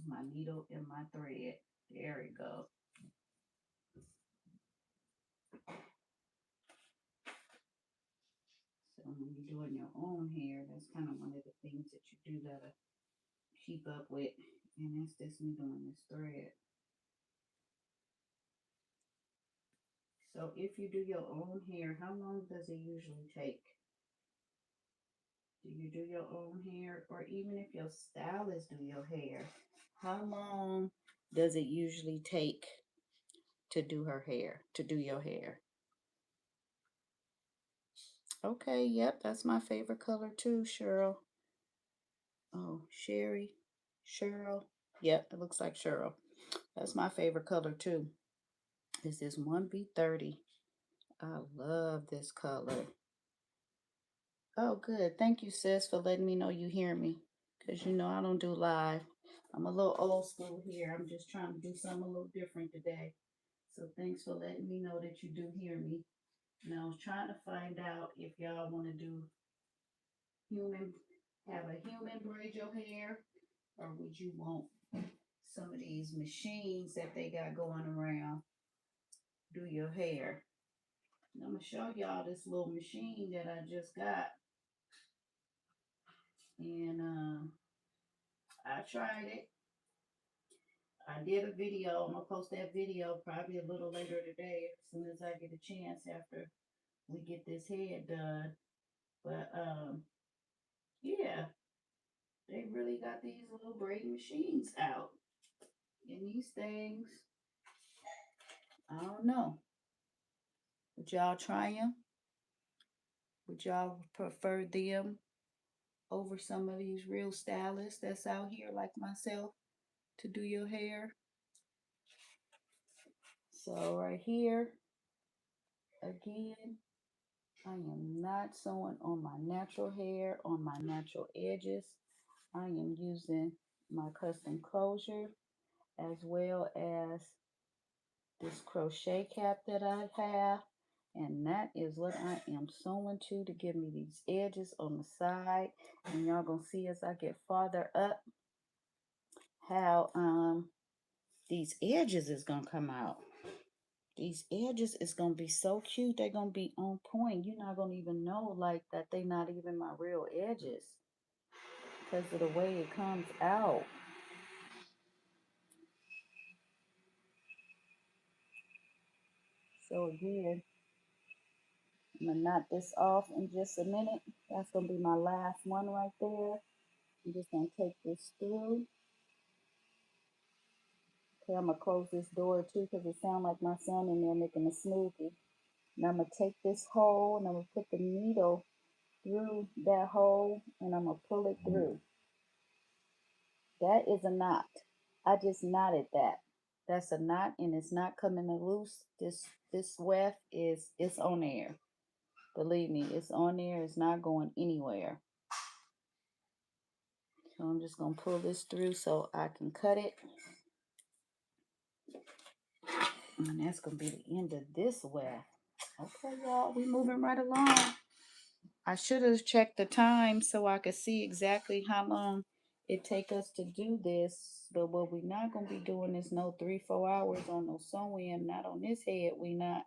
my needle and my thread. There we go. So when you're doing your own hair, that's kind of one of the things that you do gotta keep up with. And that's just me doing this thread. So if you do your own hair, how long does it usually take? Do you do your own hair? Or even if your stylist do your hair, how long does it usually take to do her hair, to do your hair? Okay, yep, that's my favorite color too, Cheryl. Oh, Cheryl. Yep, it looks like Cheryl. That's my favorite color too. This is 1B30. I love this color. Oh, good. Thank you, sis, for letting me know you hear me. Because I don't do live. I'm a little old school here. I'm just trying to do something a little different today. So thanks for letting me know that you do hear me. And I was trying to find out if y'all want to do have a human braid your hair, or would you want some of these machines that they got going around do your hair? And I'm going to show y'all this little machine that I just got. And I tried it. I did a video. I'm going to post that video probably a little later today as soon as I get a chance after we get this head done. But yeah, they really got these little braid machines out. And these things, I don't know. Would y'all try them? Would y'all prefer them over some of these real stylists that's out here like myself to do your hair? So right here, again, I am not sewing on my natural hair, on my natural edges. I am using my custom closure as well as this crochet cap that I have. And that is what I am sewing to give me these edges on the side. And y'all gonna see as I get farther up how these edges is gonna come out. These edges is gonna be so cute. They're gonna be on point. You're not gonna even know like that they not even my real edges because of the way it comes out. So again, I'm gonna knock this off in just a minute. That's gonna be my last one right there. I'm just gonna take this through. Okay, I'm gonna close this door too because it sounds like my son in there making a smoothie. And I'm gonna take this hole and I'm gonna put the needle through that hole and I'm gonna pull it through. That is a knot. I just knotted that. That's a knot and it's not coming loose. This weft it's on there. Believe me, it's on there. It's not going anywhere. So I'm just going to pull this through so I can cut it. And that's going to be the end of this weft. Okay, y'all, we moving right along. I should have checked the time so I could see exactly how long it take us to do this. But what we not going to be doing is no 3-4 hours on no sewing. Not on this head, we not.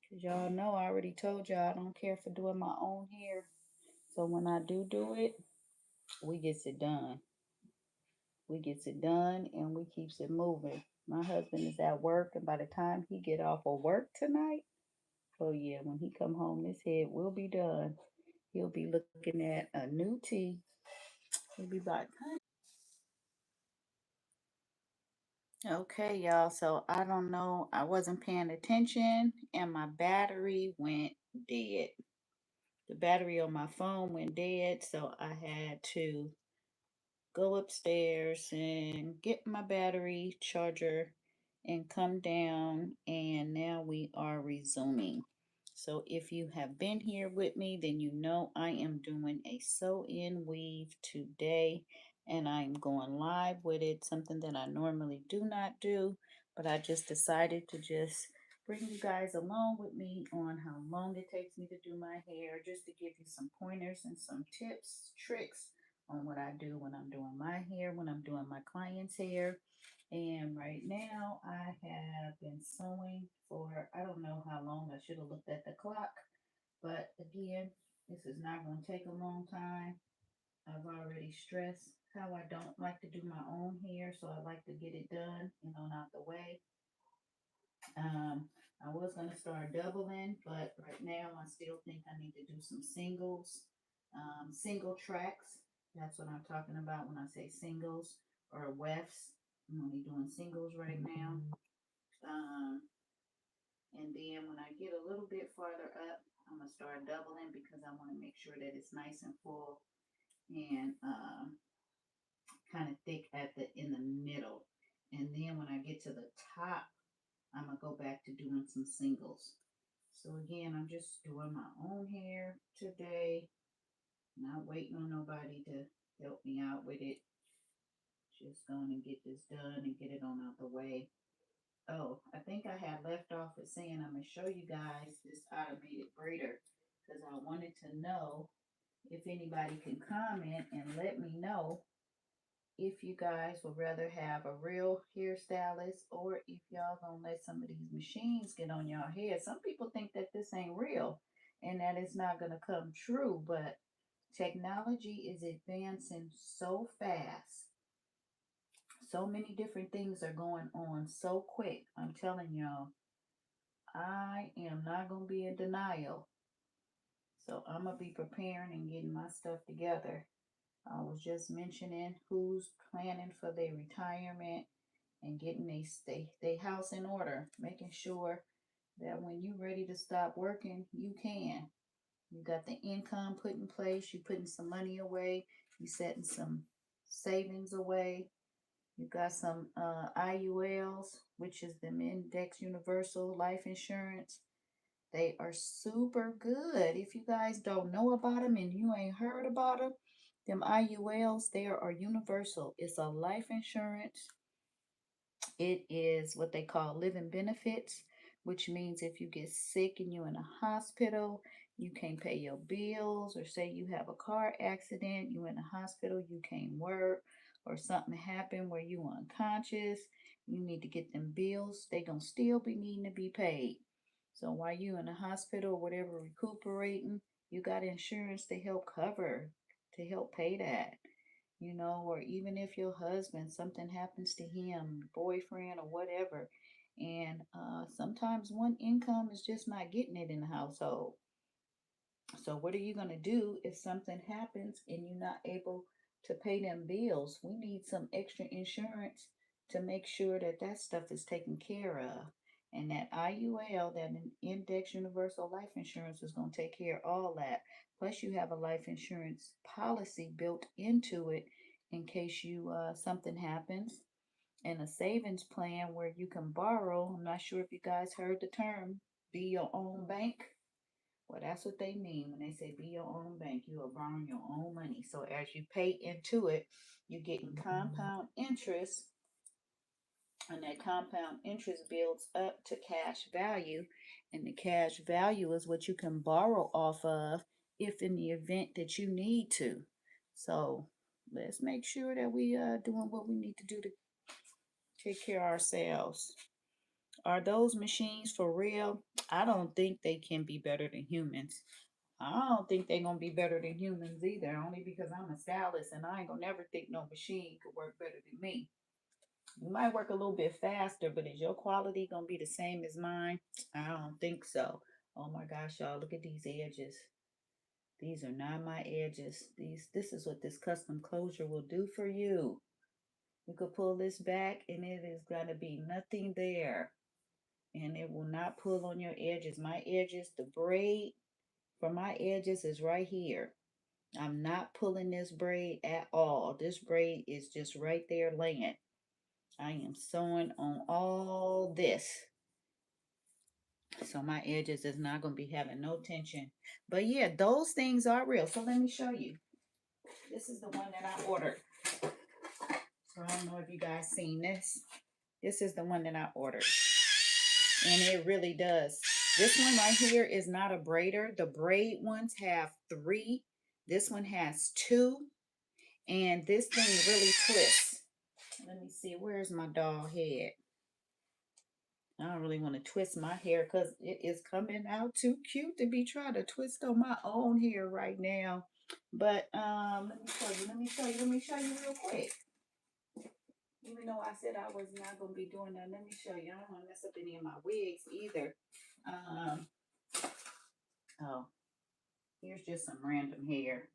Because y'all know I already told y'all I don't care for doing my own hair. So when I do it, we gets it done. We gets it done and we keeps it moving. My husband is at work, and by the time he get off of work tonight, oh yeah, when he come home, this head will be done. He'll be looking at a new tee. He'll be back. Okay, y'all. So I don't know. I wasn't paying attention, and my battery went dead. The battery on my phone went dead, so I had to go upstairs and get my battery charger and come down, and now we are resuming. So if you have been here with me, then you know I am doing a sew in weave today, and I'm going live with it, something that I normally do not do, but I just decided to just bring you guys along with me on how long it takes me to do my hair, just to give you some pointers and some tips, tricks on what I do when I'm doing my hair, when I'm doing my client's hair. And right now I have been sewing for, I don't know how long. I should have looked at the clock. But again, this is not going to take a long time. I've already stressed how I don't like to do my own hair, so I like to get it done and on out the way. I was going to start doubling, but right now I still think I need to do some singles, single tracks. That's what I'm talking about when I say singles or wefts. I'm only doing singles right now. And then when I get a little bit farther up, I'm going to start doubling because I want to make sure that it's nice and full and kind of thick at the in the middle. And then when I get to the top, I'm going to go back to doing some singles. So again, I'm just doing my own hair today. Not waiting on nobody to help me out with it. Just going to get this done and get it on out the way. Oh, I think I had left off with saying I'm going to show you guys this automated braider because I wanted to know if anybody can comment and let me know if you guys would rather have a real hairstylist or if y'all gonna let some of these machines get on y'all head. Some people think that this ain't real and that it's not gonna come true, but technology is advancing so fast. So many different things are going on so quick. I'm telling y'all, I am not gonna be in denial. So I'm gonna be preparing and getting my stuff together. I was just mentioning who's planning for their retirement and getting they house in order, making sure that when you're ready to stop working, you can. You got the income put in place, you putting some money away, you setting some savings away. You got some IULs, which is the Index Universal Life Insurance. They are super good. If you guys don't know about them and you ain't heard about them IULs, they are universal. It's a life insurance. It is what they call living benefits, which means if you get sick and you're in a hospital, you can't pay your bills, or say you have a car accident, you in a hospital, you can't work, or something happened where you unconscious, you need to get them bills, they gonna still be needing to be paid. So while you in the hospital or whatever recuperating, you got insurance to help cover, to help pay that. Or even if your husband, something happens to him, boyfriend, or whatever, and sometimes one income is just not getting it in the household. So what are you going to do if something happens and you're not able to pay them bills? We need some extra insurance to make sure that that stuff is taken care of. And that IUL, that Index Universal Life Insurance, is going to take care of all that. Plus, you have a life insurance policy built into it in case you something happens, and a savings plan where you can borrow. I'm not sure if you guys heard the term, be your own bank. Well, that's what they mean when they say be your own bank. You are borrowing your own money. So as you pay into it, you're getting compound interest, and that compound interest builds up to cash value. And the cash value is what you can borrow off of if in the event that you need to. So let's make sure that we are doing what we need to do to take care of ourselves. Are those machines for real? I don't think they can be better than humans. I don't think they're gonna be better than humans either, only because I'm a stylist and I ain't gonna never think no machine could work better than me. You might work a little bit faster, but is your quality gonna be the same as mine? I don't think so. Oh my gosh, y'all, look at these edges. These are not my edges. This is what this custom closure will do for you. You could pull this back and it is gonna be nothing there. And it will not pull on your edges. My edges, the braid for my edges is right here. I'm not pulling this braid at all. This braid is just right there laying. I am sewing on all this. So my edges is not going to be having no tension. But yeah, those things are real. So let me show you. This is the one that I ordered. So I don't know if you guys seen this. This is the one that I ordered. And it really does. This one right here is not a braider. The braid ones have 3. This one has 2. And this thing really twists. Let me see. Where's my doll head? I don't really want to twist my hair because it is coming out too cute to be trying to twist on my own hair right now. But let me show you real quick. Even though I said I was not going to be doing that, let me show you. I don't want to mess up any of my wigs either. Oh, here's just some random hair.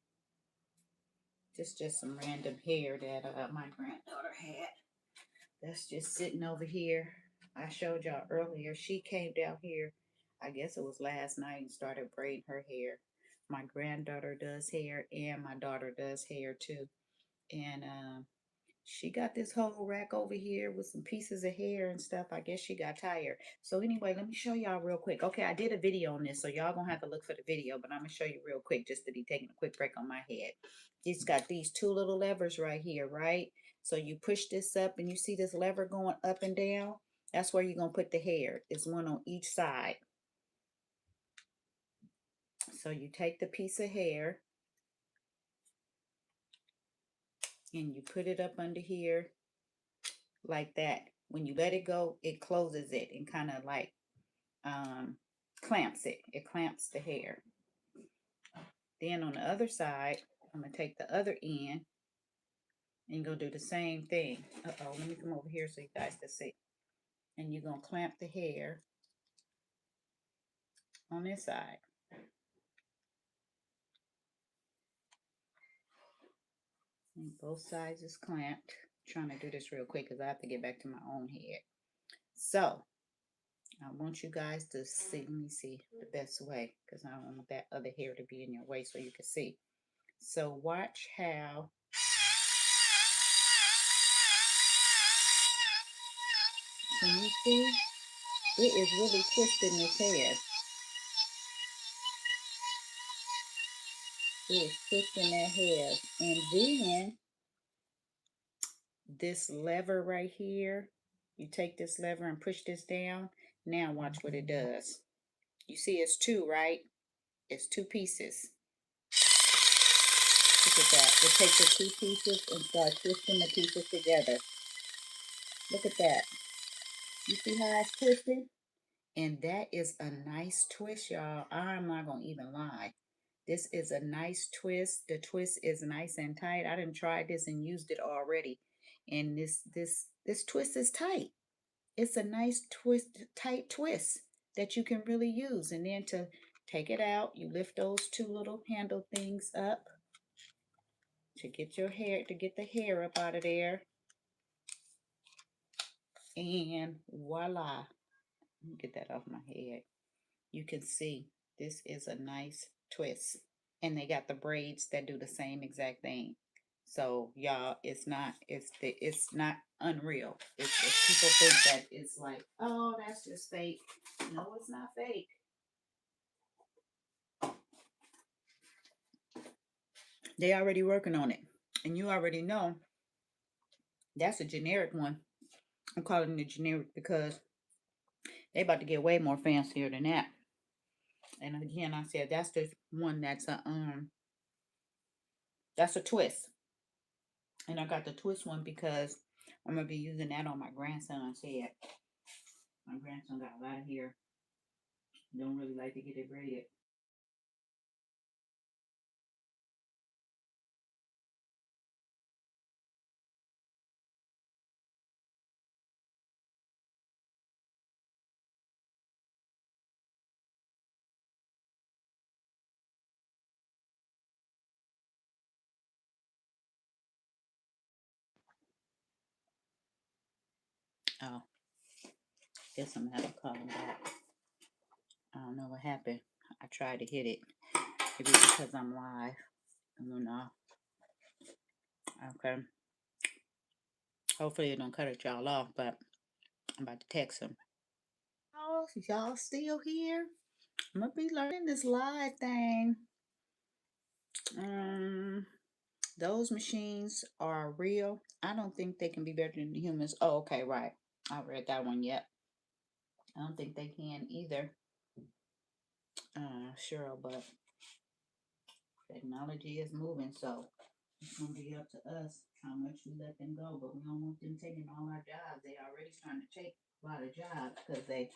Just some random hair that my granddaughter had. That's just sitting over here. I showed y'all earlier. She came down here, I guess it was last night, and started braiding her hair. My granddaughter does hair, and my daughter does hair too. And she got this whole rack over here with some pieces of hair and stuff. I guess she got tired. So anyway, let me show y'all real quick. Okay, I did a video on this, so y'all gonna have to look for the video, but I'm gonna show you real quick just to be taking a quick break on my head. It's got these 2 little levers right here, right? So you push this up and you see this lever going up and down. That's where you're gonna put the hair. It's one on each side. So you take the piece of hair and you put it up under here like that. When you let it go, it closes it and kind of like clamps it. It clamps the hair. Then on the other side, I'm going to take the other end and go do the same thing. Uh-oh, let me come over here so you guys can see. And you're going to clamp the hair on this side. And both sides is clamped. I'm trying to do this real quick because I have to get back to my own head. So I want you guys to see, let me see the best way because I don't want that other hair to be in your way so you can see. So watch how can you see? It is really twisting this hair. It is twisting that hair. And then this lever right here, you take this lever and push this down. Now watch what it does. You see it's 2, right? It's 2 pieces. Look at that. It takes the 2 pieces and starts twisting the pieces together. Look at that. You see how it's twisted? And that is a nice twist, y'all. I'm not going to even lie. This is a nice twist. The twist is nice and tight. I done tried this and used it already. And this twist is tight. It's a nice twist, tight twist that you can really use. And then to take it out, you lift those 2 little handle things up to get your hair, to get the hair up out of there. And voila. Let me get that off my head. You can see this is a nice twist. And they got the braids that do the same exact thing. So y'all, it's not unreal. It's people think that it's like, oh, that's just fake. No, it's not fake. They already working on it. And you already know that's a generic one. I'm calling it generic because they about to get way more fancier than that. And again, I said that's the one that's a twist. And I got the twist one because I'm gonna be using that on my grandson's head. My grandson got a lot of hair. Don't really like to get it braided. Oh, guess I'm gonna have to call him back. I don't know what happened. I tried to hit it. Maybe because I'm live. I don't know. Okay. Hopefully it don't cut it y'all off, but I'm about to text him. Oh, y'all still here? I'm gonna be learning this live thing. Those machines are real. I don't think they can be better than the humans. Oh, okay, right. I read that one yet. I don't think they can either. Sure, but technology is moving, so it's gonna be up to us how much we let them go. But we don't want them taking all our jobs. They already starting to take a lot of jobs because they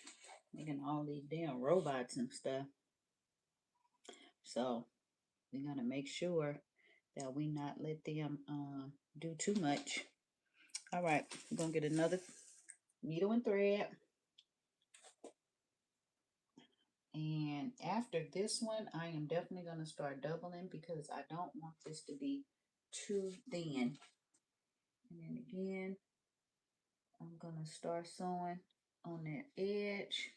making all these damn robots and stuff. So we gotta make sure that we not let them do too much. All right, we're gonna get another needle and thread. And after this one, I am definitely going to start doubling because I don't want this to be too thin. And then again, I'm going to start sewing on that edge.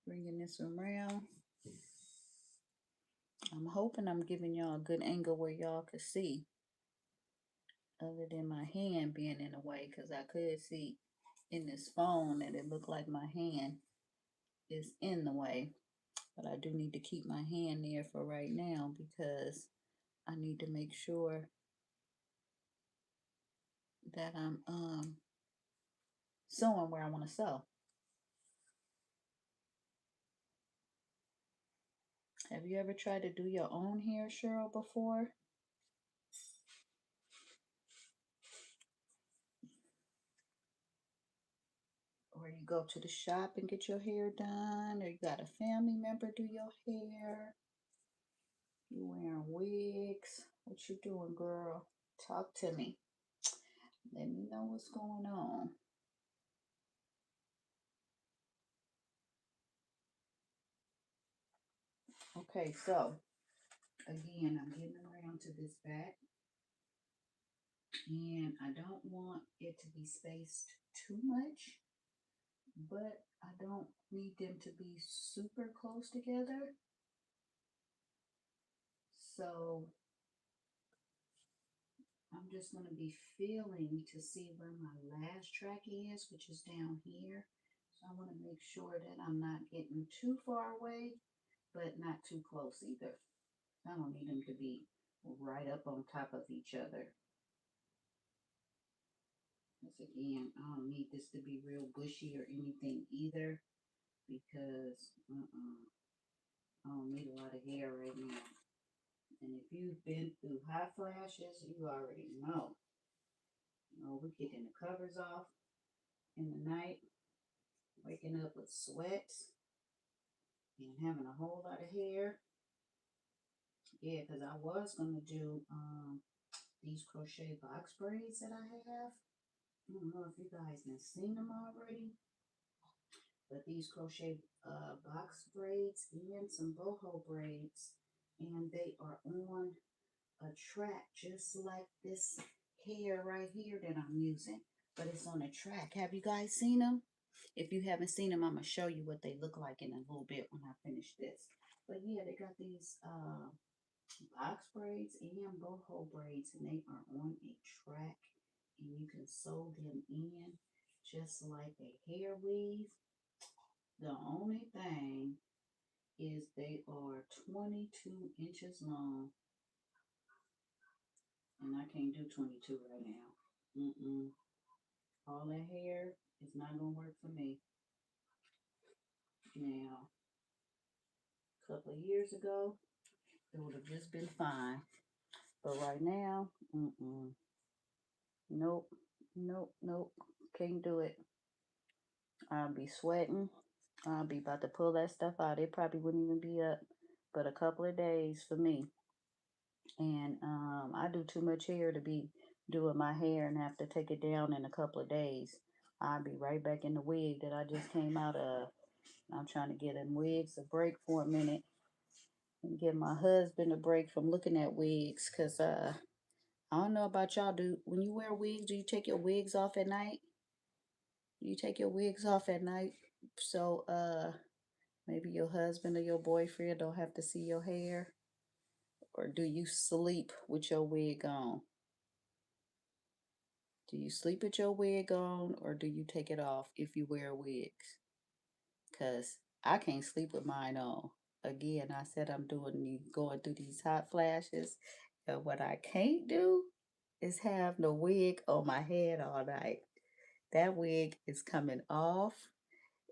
Bringing this around. I'm hoping I'm giving y'all a good angle where y'all could see. Other than my hand being in the way, because I could see in this phone that it looked like my hand is in the way. But I do need to keep my hand there for right now because I need to make sure that I'm sewing where I want to sew. Have you ever tried to do your own hair, Cheryl, before? Or you go to the shop and get your hair done, or you got a family member do your hair? You wearing wigs? What you doing, girl? Talk to me. Let me know what's going on. Okay, so again, I'm getting around to this back, and I don't want it to be spaced too much, but I don't need them to be super close together. So I'm just going to be feeling to see where my last track is, which is down here. So I want to make sure that I'm not getting too far away, but not too close either. I don't need them to be right up on top of each other. Because again, I don't need this to be real bushy or anything either, because I don't need a lot of hair right now. And if you've been through hot flashes, you already know. You know, we're getting the covers off in the night, waking up with sweats, and having a whole lot of hair. Yeah, because I was going to do these crochet box braids that I have. I don't know if you guys have seen them already, but these crochet box braids and some boho braids, and they are on a track just like this hair right here that I'm using, but it's on a track. Have you guys seen them? If you haven't seen them, I'm gonna show you what they look like in a little bit when I finish this. But yeah, they got these box braids and boho braids, and they are on a track, and you can sew them in just like a hair weave. The only thing is they are 22 inches long. And I can't do 22 right now. All that hair is not going to work for me. Now, a couple of years ago, it would have just been fine. But right now, nope, nope. Can't do it. I'll be sweating. I'll be about to pull that stuff out. It probably wouldn't even be up but a couple of days for me. And I do too much hair to be doing my hair and have to take it down in a couple of days. I'll be right back in the wig that I just came out of. I'm trying to get in wigs a break for a minute and give my husband a break from looking at wigs, because I don't know about y'all. When you wear wigs, do you take your wigs off at night? You take your wigs off at night so maybe your husband or your boyfriend don't have to see your hair? Or do you sleep with your wig on? Do you sleep with your wig on, or do you take it off if you wear wigs? Because I can't sleep with mine on. Again, I said I'm going through these hot flashes. And what I can't do is have no wig on my head all night. That wig is coming off.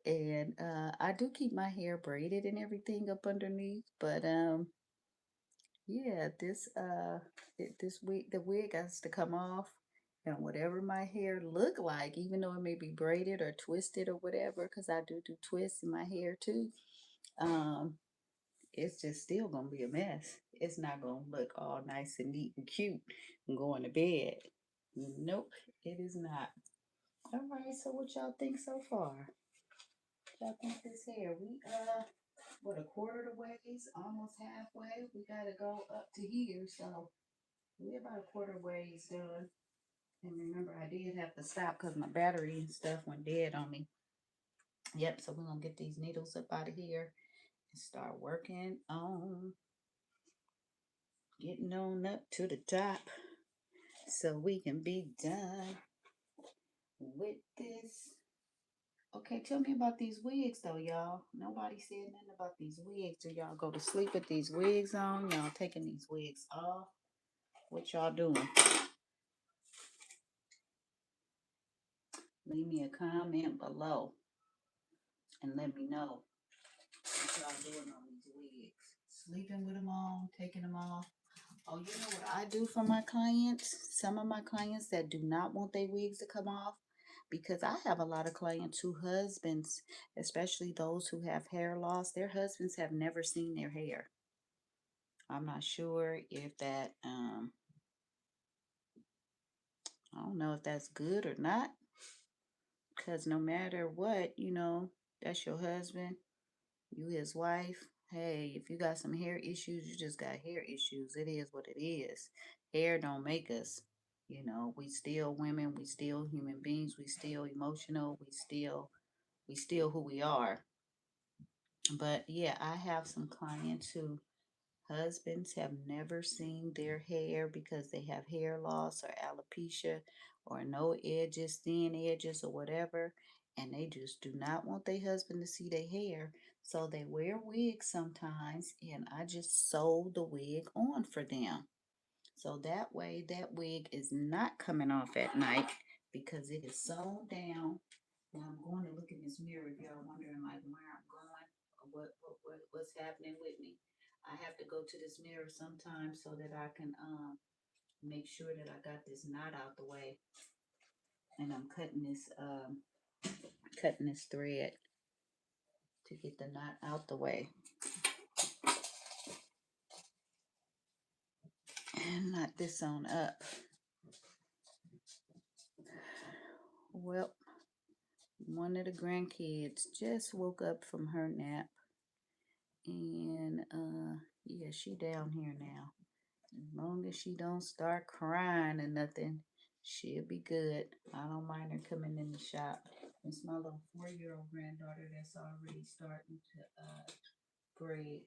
And I do keep my hair braided and everything up underneath. But yeah, this wig, the wig has to come off. And whatever my hair look like, even though it may be braided or twisted or whatever, because I do twists in my hair too, um, it's just still gonna be a mess. It's not gonna look all nice and neat and cute and going to bed. Nope, it is not. All right, so what y'all think so far? Y'all think this hair? We what, a quarter of the ways, almost halfway. We gotta go up to here, so we're about a quarter ways done. And remember, I did have to stop because my battery and stuff went dead on me. Yep, so we're gonna get these needles up out of here and start working on getting on up to the top so we can be done with this. Okay, tell me about these wigs though, y'all. Nobody said nothing about these wigs. Do y'all go to sleep with these wigs on? Y'all taking these wigs off? What y'all doing? Leave me a comment below and let me know what y'all doing on these wigs. Sleeping with them on, taking them off. Oh, you know what I do for my clients? Some of my clients that do not want their wigs to come off, because I have a lot of clients who husbands, especially those who have hair loss, their husbands have never seen their hair. I'm not sure if that, I don't know if that's good or not, because no matter what, that's your husband, you his wife. Hey, if you got some hair issues, you just got hair issues. It is what it is. Hair don't make us. We still women, we still human beings, we still emotional, we still who we are. But yeah, I have some clients who husbands have never seen their hair because they have hair loss or alopecia or no edges, thin edges or whatever, and they just do not want their husband to see their hair. So they wear wigs sometimes, and I just sew the wig on for them. So that way, that wig is not coming off at night because it is sewn down. Now I'm going to look in this mirror if y'all wondering like where I'm going or what's happening with me. I have to go to this mirror sometimes so that I can make sure that I got this knot out the way, and I'm cutting this thread to get the knot out the way and knot this on up. Well, one of the grandkids just woke up from her nap, and yeah, she down here now. As long as she don't start crying or nothing, she'll be good. I don't mind her coming in the shop. It's my little 4-year-old granddaughter that's already starting to braid.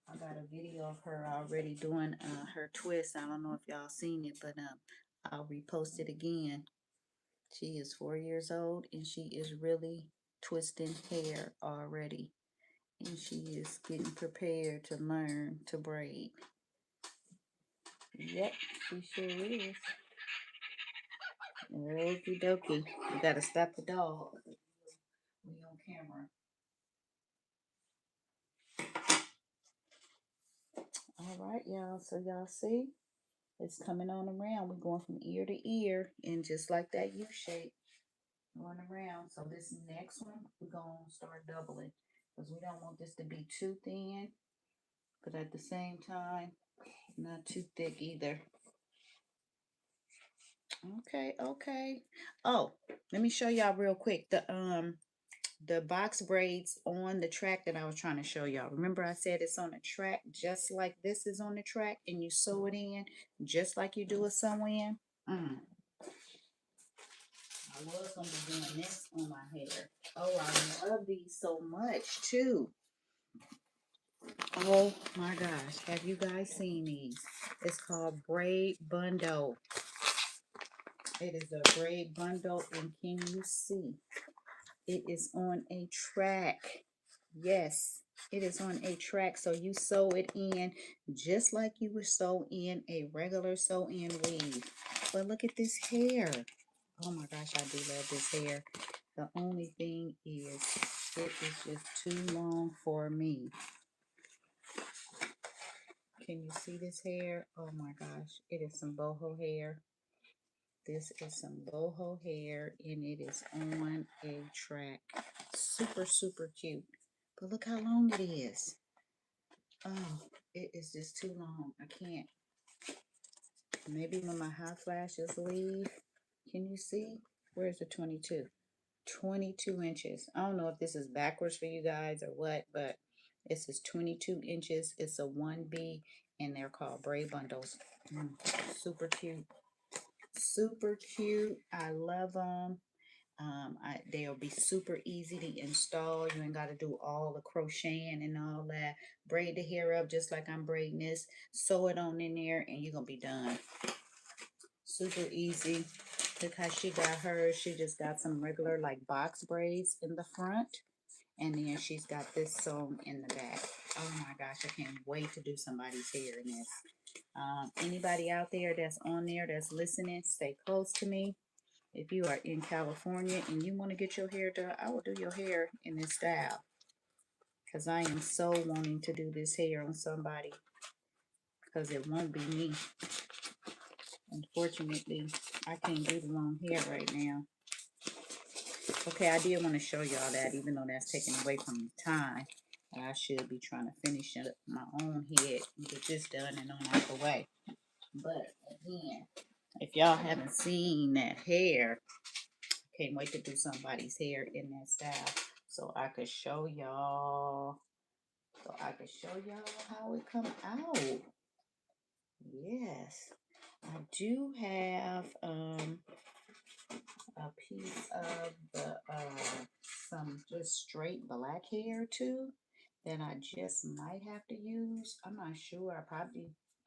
I got a video of her already doing her twist. I don't know if y'all seen it, but I'll repost it again. She is 4 years old and she is really twisting hair already. And she is getting prepared to learn to braid. Yep, she sure is. Okie dokie. You gotta stop the dog. We on camera. All right, y'all. So y'all see, it's coming on around. We're going from ear to ear, and just like that U shape, going around. So this next one, we're gonna start doubling because we don't want this to be too thin, but at the same time, not too thick either. Okay, okay. Oh, let me show y'all real quick the box braids on the track that I was trying to show y'all. Remember I said it's on a track just like this is on the track, and you sew it in just like you do a sew in. I was gonna be doing this on my hair. Oh, I love these so much too. Oh my gosh, have you guys seen these? It's called Braid Bundle. It is a braid bundle, and can you see? It is on a track. Yes, it is on a track. So you sew it in just like you would sew in a regular sew-in weave. But look at this hair. Oh my gosh, I do love this hair. The only thing is, it is just too long for me. Can you see this hair? Oh my gosh, it is some boho hair. This is some boho hair, and it is on a track. Super, super cute. But look how long it is. Oh, it is just too long. I can't. Maybe when my hot flashes leave. Can you see? Where's the 22? 22 inches. I don't know if this is backwards for you guys or what, but this is 22 inches. It's a 1B, and they're called braid bundles. Super cute. Super cute. I love them. They'll be super easy to install. You ain't got to do all the crocheting and all that. Braid the hair up just like I'm braiding this. Sew it on in there, and you're going to be done. Super easy. Look how she got hers. She just got some regular like box braids in the front. And then she's got this sewn in the back. Oh my gosh, I can't wait to do somebody's hair in this. Anybody out there that's on there that's listening, stay close to me. If you are in California and you want to get your hair done, I will do your hair in this style. Because I am so wanting to do this hair on somebody. Because it won't be me. Unfortunately, I can't do the long hair right now. Okay, I did want to show y'all that, even though that's taking away from the time. I should be trying to finish up my own head and get this done and on out the way. But again, if y'all haven't seen that hair, can't wait to do somebody's hair in that style so I could show y'all. How it come out. Yes, I do have a piece of the some just straight black hair too that I just might have to use. I'm not sure.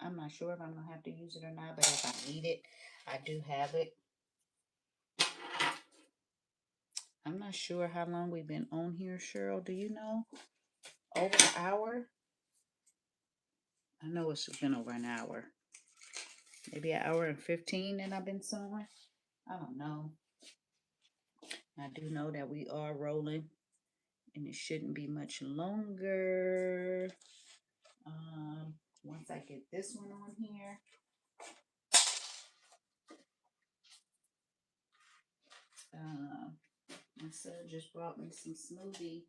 I'm not sure if I'm gonna have to use it or not, but if I need it, I do have it. I'm not sure how long we've been on here, Cheryl. Do you know? Over an hour? I know it's been over an hour. Maybe an hour and 15 that I've been sewing. I don't know. I do know that we are rolling, and it shouldn't be much longer. Once I get this one on here. My son just brought me some smoothie.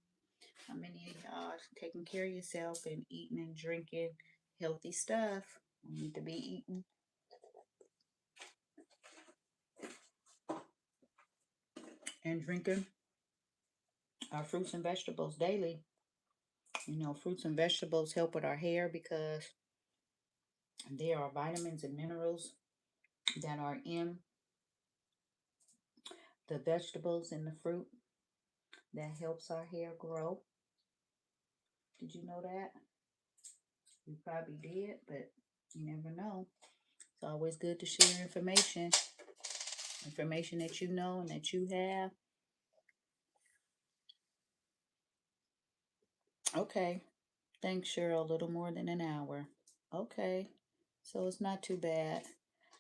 How many of y'all taking care of yourself and eating and drinking healthy stuff? I need to be eating and drinking our fruits and vegetables daily. You know, fruits and vegetables help with our hair because there are vitamins and minerals that are in the vegetables and the fruit that helps our hair grow. Did you know that? You probably did, but you never know. It's always good to share information that you know and that you have. Okay. Thanks, Cheryl. A little more than an hour. Okay. So it's not too bad.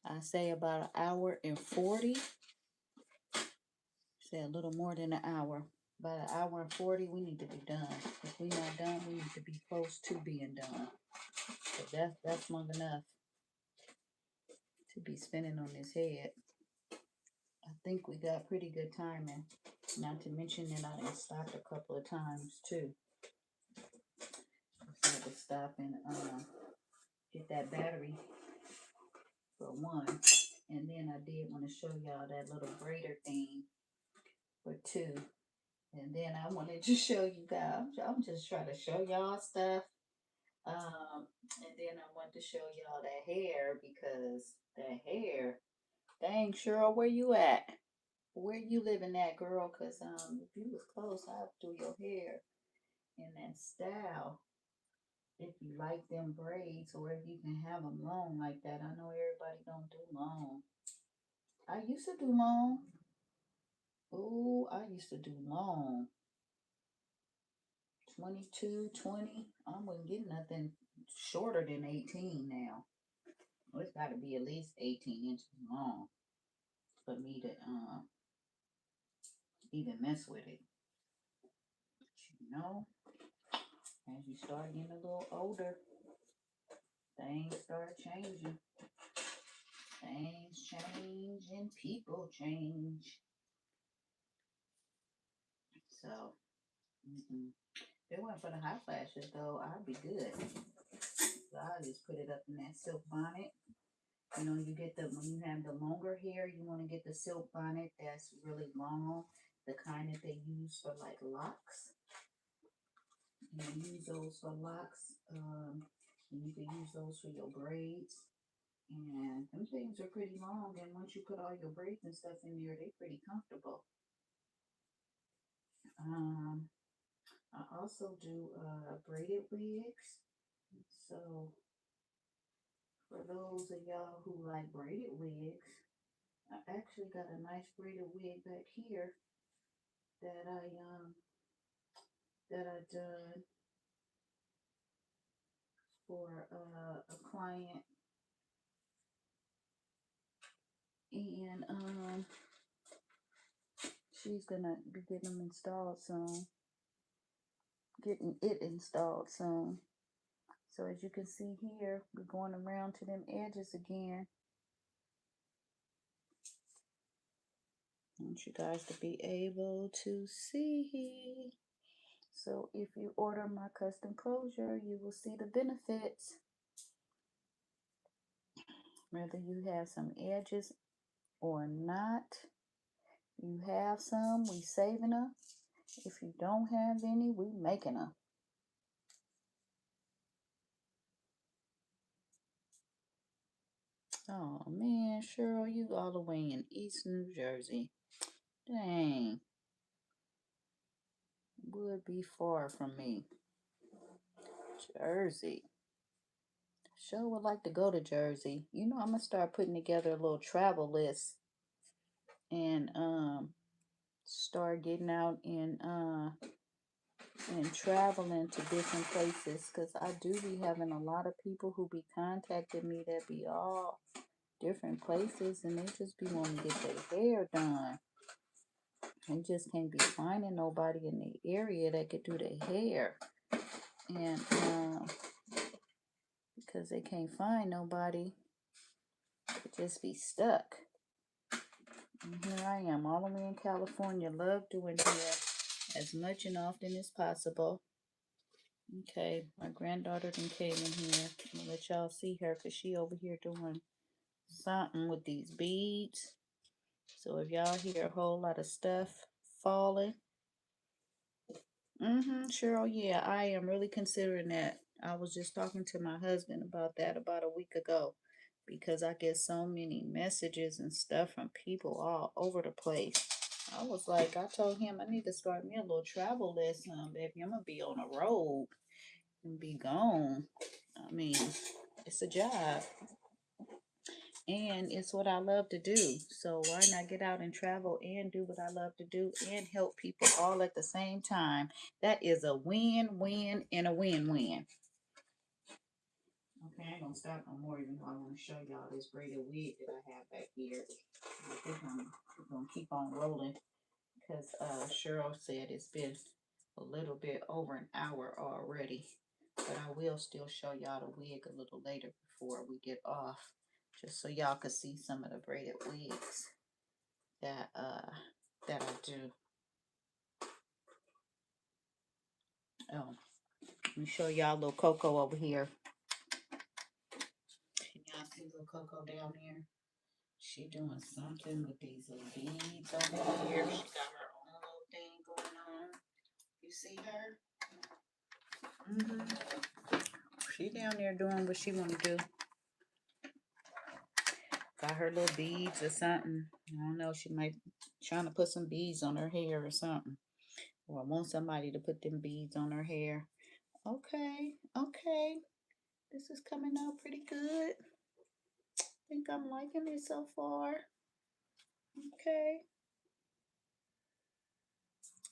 I say about an hour and 40. Say a little more than an hour. About an hour and 40, we need to be done. If we're not done, we need to be close to being done. So that's long enough to be spinning on this head. I think we got pretty good timing. Not to mention that I done stopped a couple of times too. I had to stop and get that battery for one. And then I did want to show y'all that little braider thing for two. And then I wanted to show you guys. I'm just trying to show y'all stuff. And then I want to show y'all that hair because that hair. Dang, Cheryl, where you at? Where you living at, girl? Cause if you was close, I'd do your hair in that style. If you like them braids, or if you can have them long like that. I know everybody don't do long. I used to do long. Oh, I used to do long. 22, 20. I wouldn't get nothing shorter than 18 now. Well, it's got to be at least 18 inches long for me to even mess with it. But you know, as you start getting a little older, things start changing. Things change and people change. So, if it weren't for the hot flashes, though, I'd be good. So I just put it up in that silk bonnet. You know, you get when you have the longer hair, you want to get the silk bonnet that's really long, the kind that they use for like locks. You can use those for locks, and you can use those for your braids. And them things are pretty long, and once you put all your braids and stuff in there, they're pretty comfortable. I also do braided wigs. So for those of y'all who like braided wigs, I actually got a nice braided wig back here that I done for a client, and she's gonna be getting them installed soon, getting it installed soon. So as you can see here, we're going around to them edges again. I want you guys to be able to see. So if you order my custom closure, you will see the benefits. Whether you have some edges or not, you have some, we saving them. If you don't have any, we making them. Oh man, Cheryl, you all the way in East New Jersey. Dang. Would be far from me. Jersey. Sure would like to go to Jersey. You know, I'm gonna start putting together a little travel list and start getting out and traveling to different places, because I do be having a lot of people who be contacting me that be all different places, and they just be wanting to get their hair done. They just can't be finding nobody in the area that could do their hair, and because they can't find nobody, they just be stuck. And here I am, all the way in California. Love doing hair as much and often as possible. Okay, my granddaughter then came in here. I'm gonna let y'all see her because she over here doing something with these beads. So if y'all hear a whole lot of stuff falling, Cheryl, yeah, I am really considering that. I was just talking to my husband about that about a week ago, because I get so many messages and stuff from people all over the place. I was like, I told him I need to start me a little travel list, baby. I'm gonna be on a road and be gone. I mean, it's a job. and it's what I love to do. So why not get out and travel and do what I love to do and help people all at the same time? That is a win-win and a win-win. Okay, I ain't gonna stop no more, even though I want to show y'all this braided wig that I have back here. I think I'm gonna keep on rolling because Cheryl said it's been a little bit over an hour already. But I will still show y'all the wig a little later before we get off, just so y'all can see some of the braided wigs that I do. Oh, let me show y'all little Coco over here. Can y'all see little Coco down there? She doing something with these little beads over here. She got her own little thing going on. You see her? She down there doing what she want to do. Got her little beads or something. I don't know. She might trying to put some beads on her hair or something. Or I want somebody to put them beads on her hair. Okay, okay. This is coming out pretty good. I think I'm liking it so far. Okay.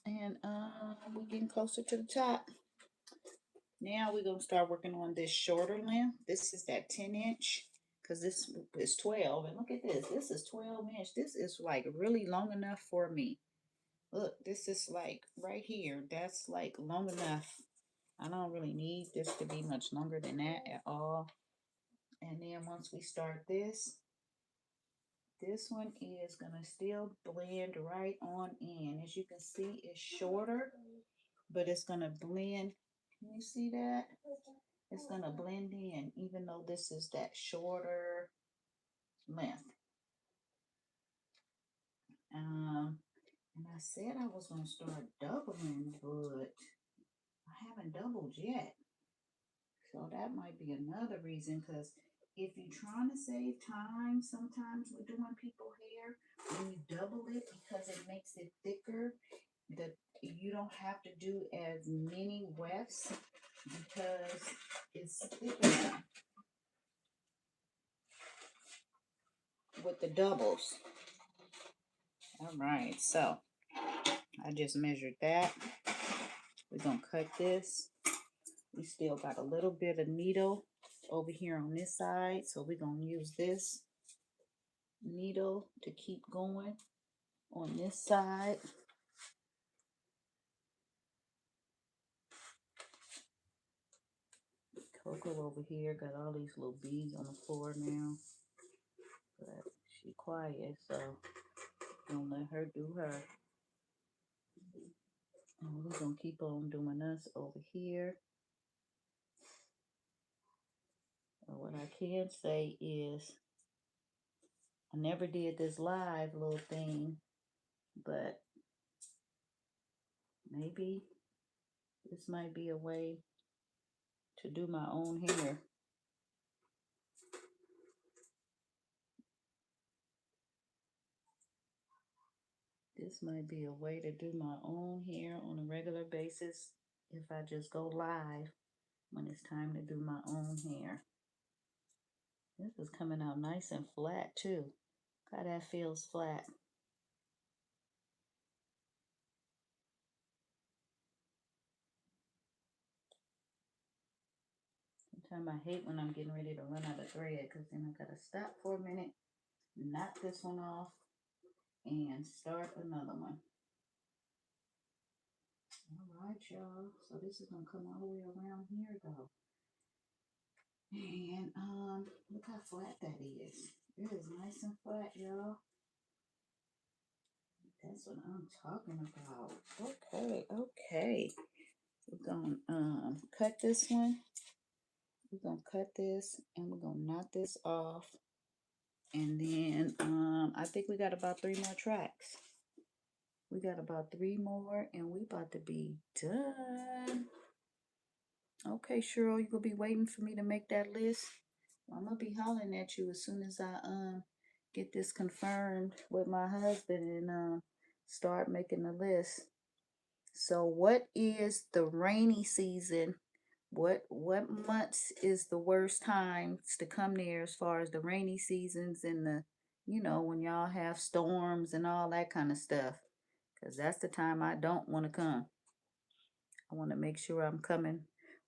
And we're getting closer to the top. Now we're going to start working on this shorter length. This is that 10-inch because this is 12. And look at this. This is 12-inch. This is like really long enough for me. Look, this is like right here. That's like long enough. I don't really need this to be much longer than that at all. And then once we start this one is going to still blend right on in. As you can see, it's shorter, but it's going to blend. Can you see that? It's going to blend in, even though this is that shorter length. And I said I was going to start doubling, but I haven't doubled yet. So that might be another reason, because if you're trying to save time, sometimes with doing people hair, when you double it, because it makes it thicker, that you don't have to do as many wefts because it's thicker with the doubles. All right, so I just measured that. We're gonna cut this. We still got a little bit of needle over here on this side, so we're gonna use this needle to keep going on this side. Coco over here got all these little beads on the floor now, but she quiet, so don't let her do her. And we're gonna keep on doing us over here. What I can say is I never did this live little thing, but maybe this might be a way to do my own hair. This might be a way to do my own hair on a regular basis if I just go live when it's time to do my own hair. This is coming out nice and flat too. How that feels flat. Sometimes I hate when I'm getting ready to run out of thread, because then I gotta stop for a minute, knock this one off, and start another one. All right, y'all. So this is gonna come all the way around here though. And look how flat that is. It is nice and flat, y'all. That's what I'm talking about. Okay, okay. We're gonna cut this one. We're gonna cut this and we're gonna knock this off. And then I think we got about 3 more tracks. We got about 3 more and we about to be done. Okay, Cheryl, you gonna be waiting for me to make that list? I'm gonna be hollering at you as soon as I get this confirmed with my husband and start making the list. So what is the rainy season What months is the worst times to come there as far as the rainy seasons and the, when y'all have storms and all that kind of stuff? Because that's the time I don't want to come. I want to make sure I'm coming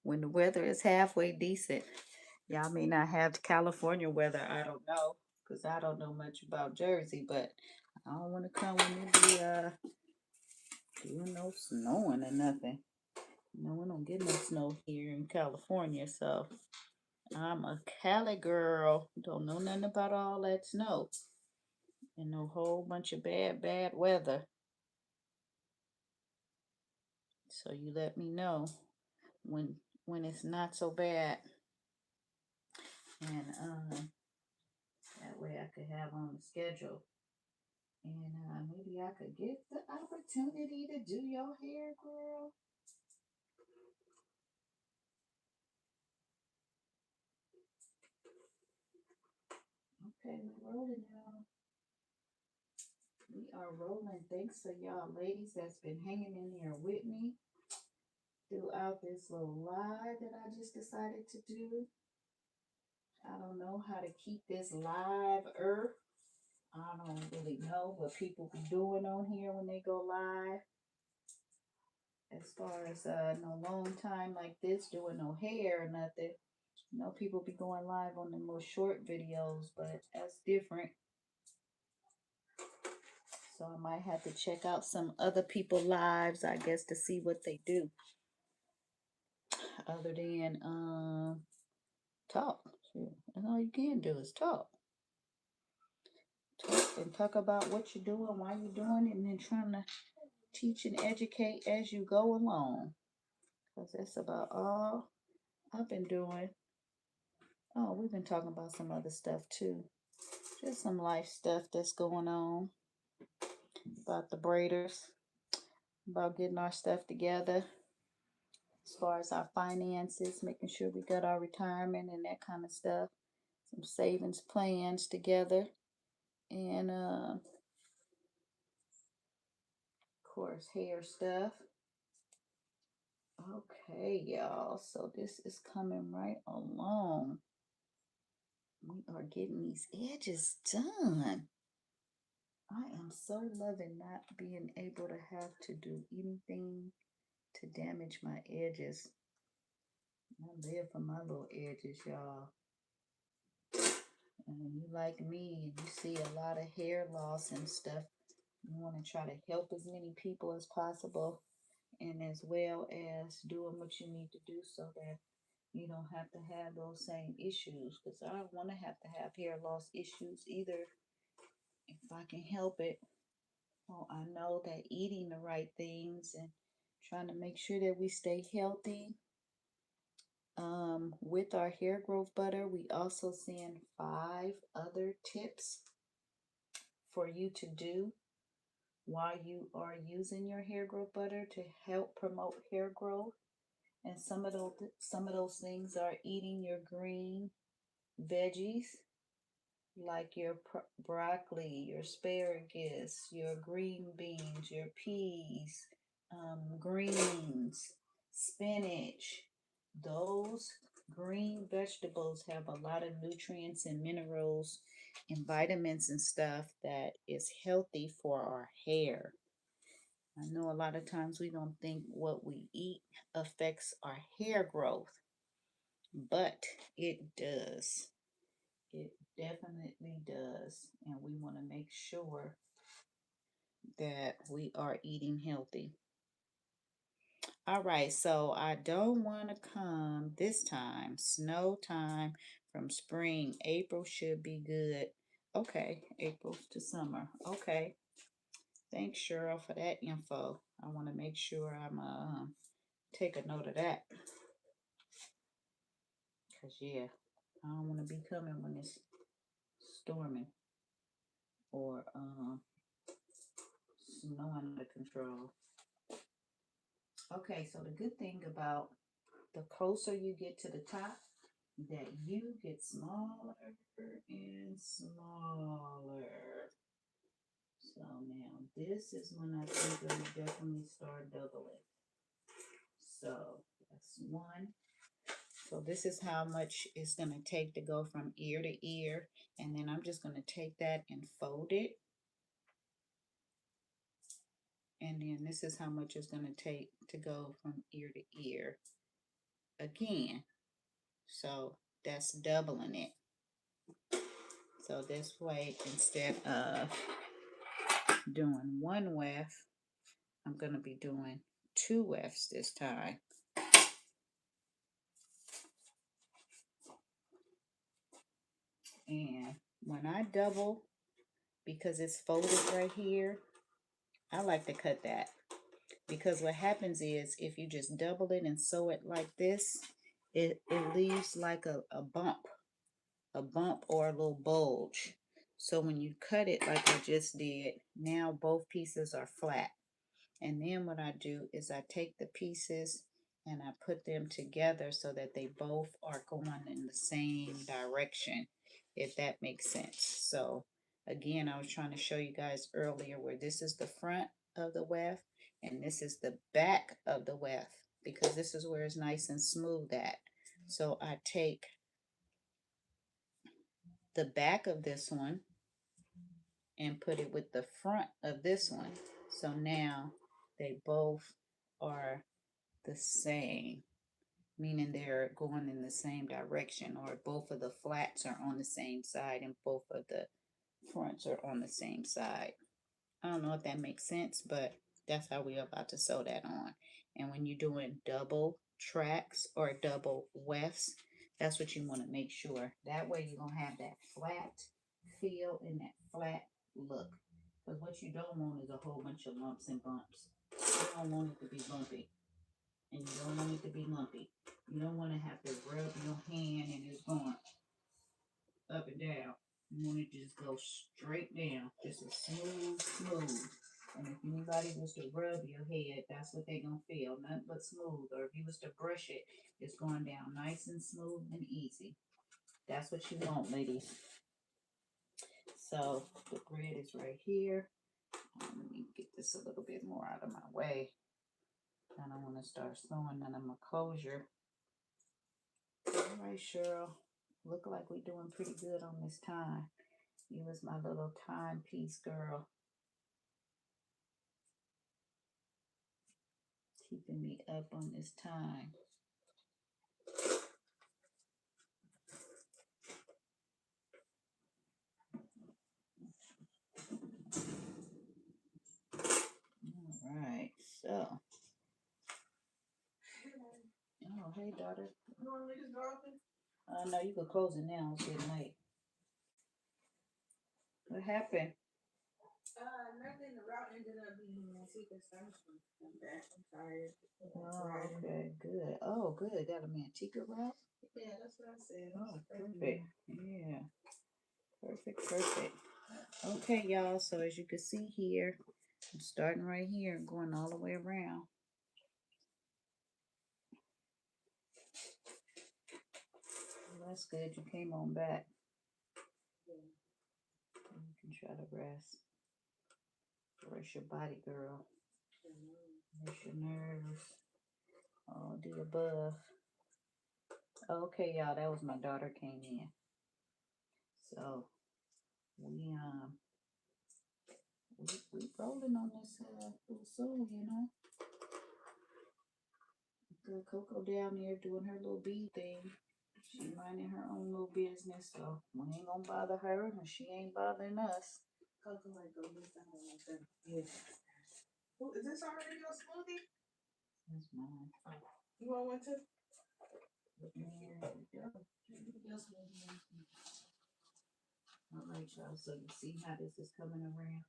when the weather is halfway decent. Y'all may not have the California weather. I don't know. Because I don't know much about Jersey. But I don't want to come when it be, doing no snowing or nothing. We don't get no snow here in California. So I'm a Cali girl. Don't know nothing about all that snow. And a whole bunch of bad weather. So you let me know when it's not so bad. And that way I could have on the schedule. And maybe I could get the opportunity to do your hair, girl. Okay, we're rolling, y'all. We are rolling. Thanks for y'all ladies that's been hanging in here with me throughout this little live that I just decided to do. I don't know how to keep this live earth. I don't really know what people be doing on here when they go live. As far as no long time like this, doing no hair or nothing. People be going live on the more short videos, but that's different. So I might have to check out some other people lives, I guess, to see what they do. Other than talk. That's all you can do is talk. Talk and talk about what you're doing, why you're doing it, and then trying to teach and educate as you go along. Because that's about all I've been doing. Oh, we've been talking about some other stuff too. Just some life stuff that's going on. About the braiders. About getting our stuff together. As far as our finances, making sure we got our retirement and that kind of stuff. Some savings plans together. And of course, hair stuff. Okay, y'all. So this is coming right along. We are getting these edges done. I am so loving not being able to have to do anything to damage my edges. I live for my little edges, y'all. And when you like me and you see a lot of hair loss and stuff, you want to try to help as many people as possible, and as well as doing what you need to do so that you don't have to have those same issues. Because I don't want to have hair loss issues either if I can help it. Well, I know that eating the right things and trying to make sure that we stay healthy. With our hair growth butter, we also send 5 other tips for you to do while you are using your hair growth butter to help promote hair growth. And some of those things are eating your green veggies like your broccoli, your asparagus, your green beans, your peas, greens, spinach. Those green vegetables have a lot of nutrients and minerals and vitamins and stuff that is healthy for our hair. I know a lot of times we don't think what we eat affects our hair growth, but it does. It definitely does. And we want to make sure that we are eating healthy. All right, so I don't want to come this time, snow time from spring. April should be good. Okay, April to summer. Okay. Thanks, Cheryl, for that info. I want to make sure I'm take a note of that. Because, yeah, I don't want to be coming when it's storming or snowing out of control. Okay, so the good thing about the closer you get to the top, that you get smaller and smaller. So now this is when I think I'm definitely start doubling. So that's 1. So this is how much it's going to take to go from ear to ear. And then I'm just going to take that and fold it. And then this is how much it's going to take to go from ear to ear again. So that's doubling it. So this way, instead of doing one weft, I'm going to be doing 2 wefts this time. And when I double, because it's folded right here, I like to cut that. Because what happens is, if you just double it and sew it like this, it leaves like a bump or a little bulge. So when you cut it like I just did, now both pieces are flat. And then what I do is I take the pieces and I put them together so that they both are going in the same direction, if that makes sense. So again, I was trying to show you guys earlier where this is the front of the weft and this is the back of the weft, because this is where it's nice and smooth at. So I take the back of this one and put it with the front of this one. So now they both are the same, meaning they're going in the same direction, or both of the flats are on the same side and both of the fronts are on the same side. I don't know if that makes sense, but that's how we're about to sew that on. And when you're doing double tracks or double wefts, that's what you want to make sure. That way you're going to have that flat feel and that flat look. Because what you don't want is a whole bunch of lumps and bumps. You don't want it to be bumpy. And you don't want it to be lumpy. You don't want to have to rub your hand and it's going up and down. You want it to just go straight down. Just a smooth. And if anybody was to rub your head, that's what they're going to feel. Nothing but smooth. Or if you was to brush it, it's going down nice and smooth and easy. That's what you want, ladies. So the grid is right here. Let me get this a little bit more out of my way. I don't want to start sewing none of my closure. All right, Cheryl. Look like we're doing pretty good on this time. You was my little timepiece girl. Keeping me up on this time. All right, so. Oh, hey, daughter. You want me to go open? No, you can close it now. It's getting late. What happened? Nothing. The route ended up being Manteca Sunshine. I'm back. I'm tired. Oh, okay, good. Oh, good. Got a Manteca route? Yeah, that's what I said. Oh, perfect. Yeah. Perfect. Okay, y'all. So as you can see here, I'm starting right here and going all the way around. Well, that's good. You came on back. You can try to rest. Rest your body, girl. Rest your nerves. All the above. Okay, y'all. That was my daughter came in. So we rolling on this little soul, you know. Good Coco down there doing her little bee thing. She minding her own little business, so we ain't gonna bother her, and she ain't bothering us. Coco might go do something like that. Yeah. Ooh, is this already your smoothie? That's mine. You want one too? There we go. All right, y'all. So you see how this is coming around,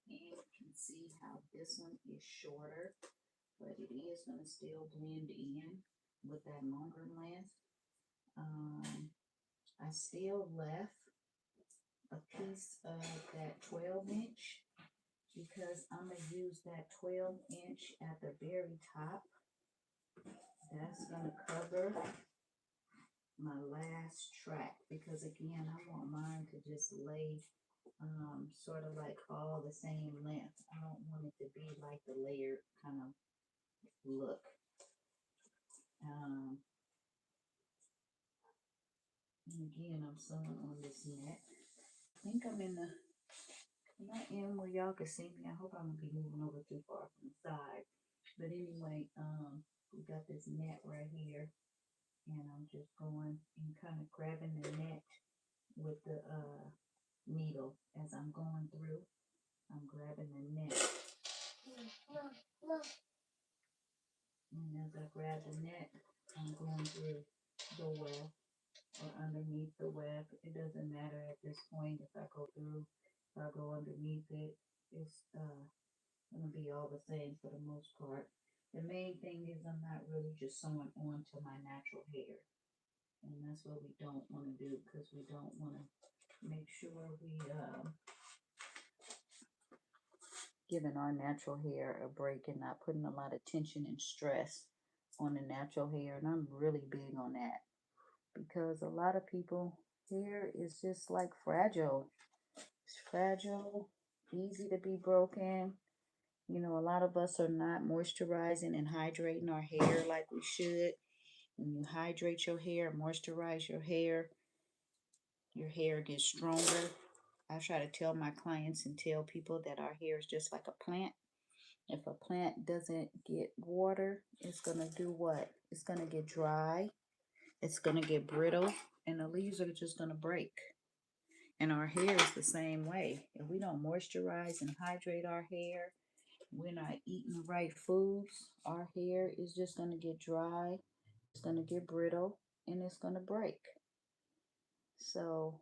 and you can see how this one is shorter, but it is gonna still blend in with that longer length. I still left a piece of that 12-inch because I'm going to use that 12-inch at the very top. That's going to cover my last track because, again, I want mine to just lay sort of like all the same length. I don't want it to be like the layered kind of look. Again, I'm sewing on this net. I think I'm not in where y'all can see me. I hope I'm gonna be moving over too far from the side. But anyway, we got this net right here, and I'm just going and kind of grabbing the net with the needle as I'm going through. I'm grabbing the net, and as I grab the net, I'm going through the web or underneath the web. It doesn't matter at this point if I go through, if I go underneath it. It's gonna be all the same for the most part. The main thing is I'm not really just sewing onto my natural hair, and that's what we don't want to do, because we don't want to make sure we giving our natural hair a break and not putting a lot of tension and stress on the natural hair. And I'm really big on that, because a lot of people hair is just like fragile. It's fragile, easy to be broken. You know, a lot of us are not moisturizing and hydrating our hair like we should. When you hydrate your hair, moisturize your hair gets stronger. I try to tell my clients and tell people that our hair is just like a plant. If a plant doesn't get water, it's going to do what? It's going to get dry. It's going to get brittle, and the leaves are just going to break. And our hair is the same way. If we don't moisturize and hydrate our hair, we're not eating the right foods, our hair is just going to get dry, it's going to get brittle, and it's going to break. So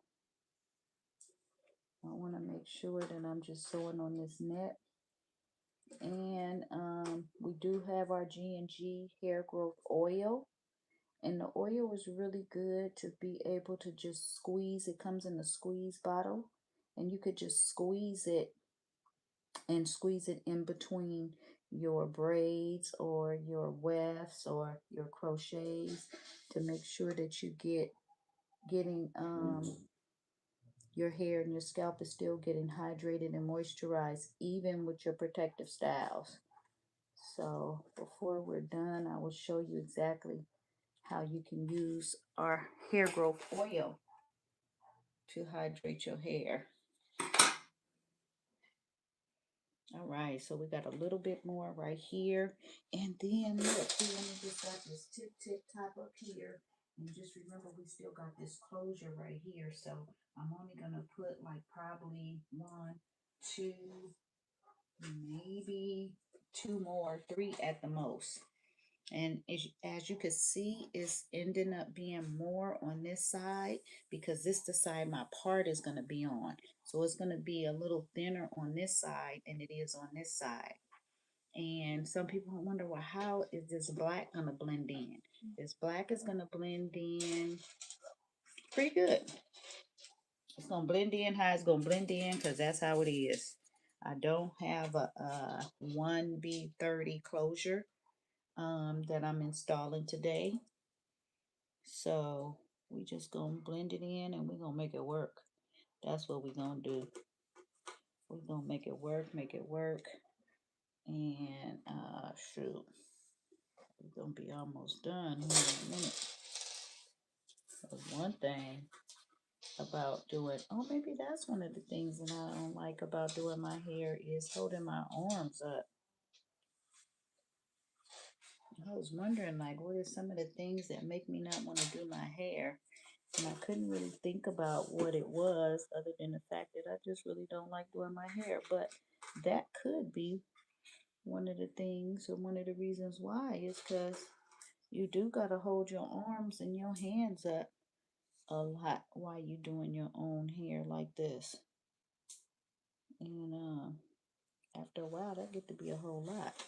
I want to make sure that I'm just sewing on this net. And we do have our G&G hair growth oil, and the oil is really good to be able to just squeeze. It comes in a squeeze bottle, and you could just squeeze it in between your braids or your wefts or your crochets, to make sure that you getting your hair and your scalp is still getting hydrated and moisturized, even with your protective styles. So before we're done, I will show you exactly how you can use our hair growth oil to hydrate your hair. All right, so we got a little bit more right here. And then look, we only just got this tip top up here. And just remember, we still got this closure right here. So I'm only gonna put like probably 1, 2, maybe 2 more, 3 at the most. And as you can see, it's ending up being more on this side, because this is the side my part is going to be on. So it's going to be a little thinner on this side than it is on this side. And some people wonder, well, how is this black going to blend in? This black is going to blend in pretty good. It's going to blend in how it's going to blend in, because that's how it is. I don't have a 1B30 closure that I'm installing today. So we just gonna blend it in, and we're gonna make it work. That's what we're gonna do. We're gonna make it work, and shoot, we're gonna be almost done here in a minute. But one thing about doing, maybe that's one of the things that I don't like about doing my hair, is holding my arms up. I was wondering, like, what are some of the things that make me not want to do my hair? And I couldn't really think about what it was, other than the fact that I just really don't like doing my hair. But that could be one of the things, or one of the reasons why, is because you do got to hold your arms and your hands up a lot while you're doing your own hair like this. And after a while, that get to be a whole lot.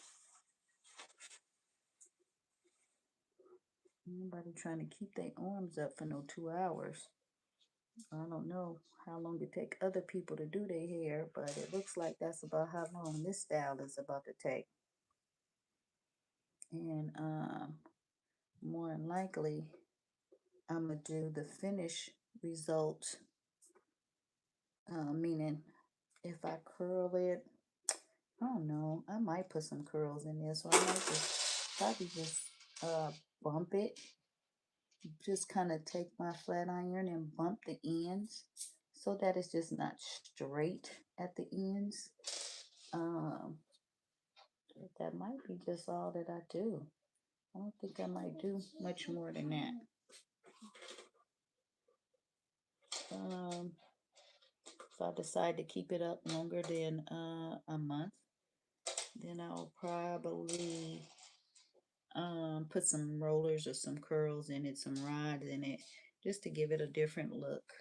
Nobody trying to keep their arms up for no 2 hours. I don't know how long it take other people to do their hair, but it looks like that's about how long this style is about to take. And more than likely, I'm gonna do the finish result, meaning if I curl it, I don't know, I might put some curls in there, so I might just probably just bump it just kind of take my flat iron and bump the ends so that it's just not straight at the ends. That might be just all that I do. I don't think I might do much more than that. If I decide to keep it up longer than a month, then I'll probably put some rollers or some curls in it, some rods in it, just to give it a different look.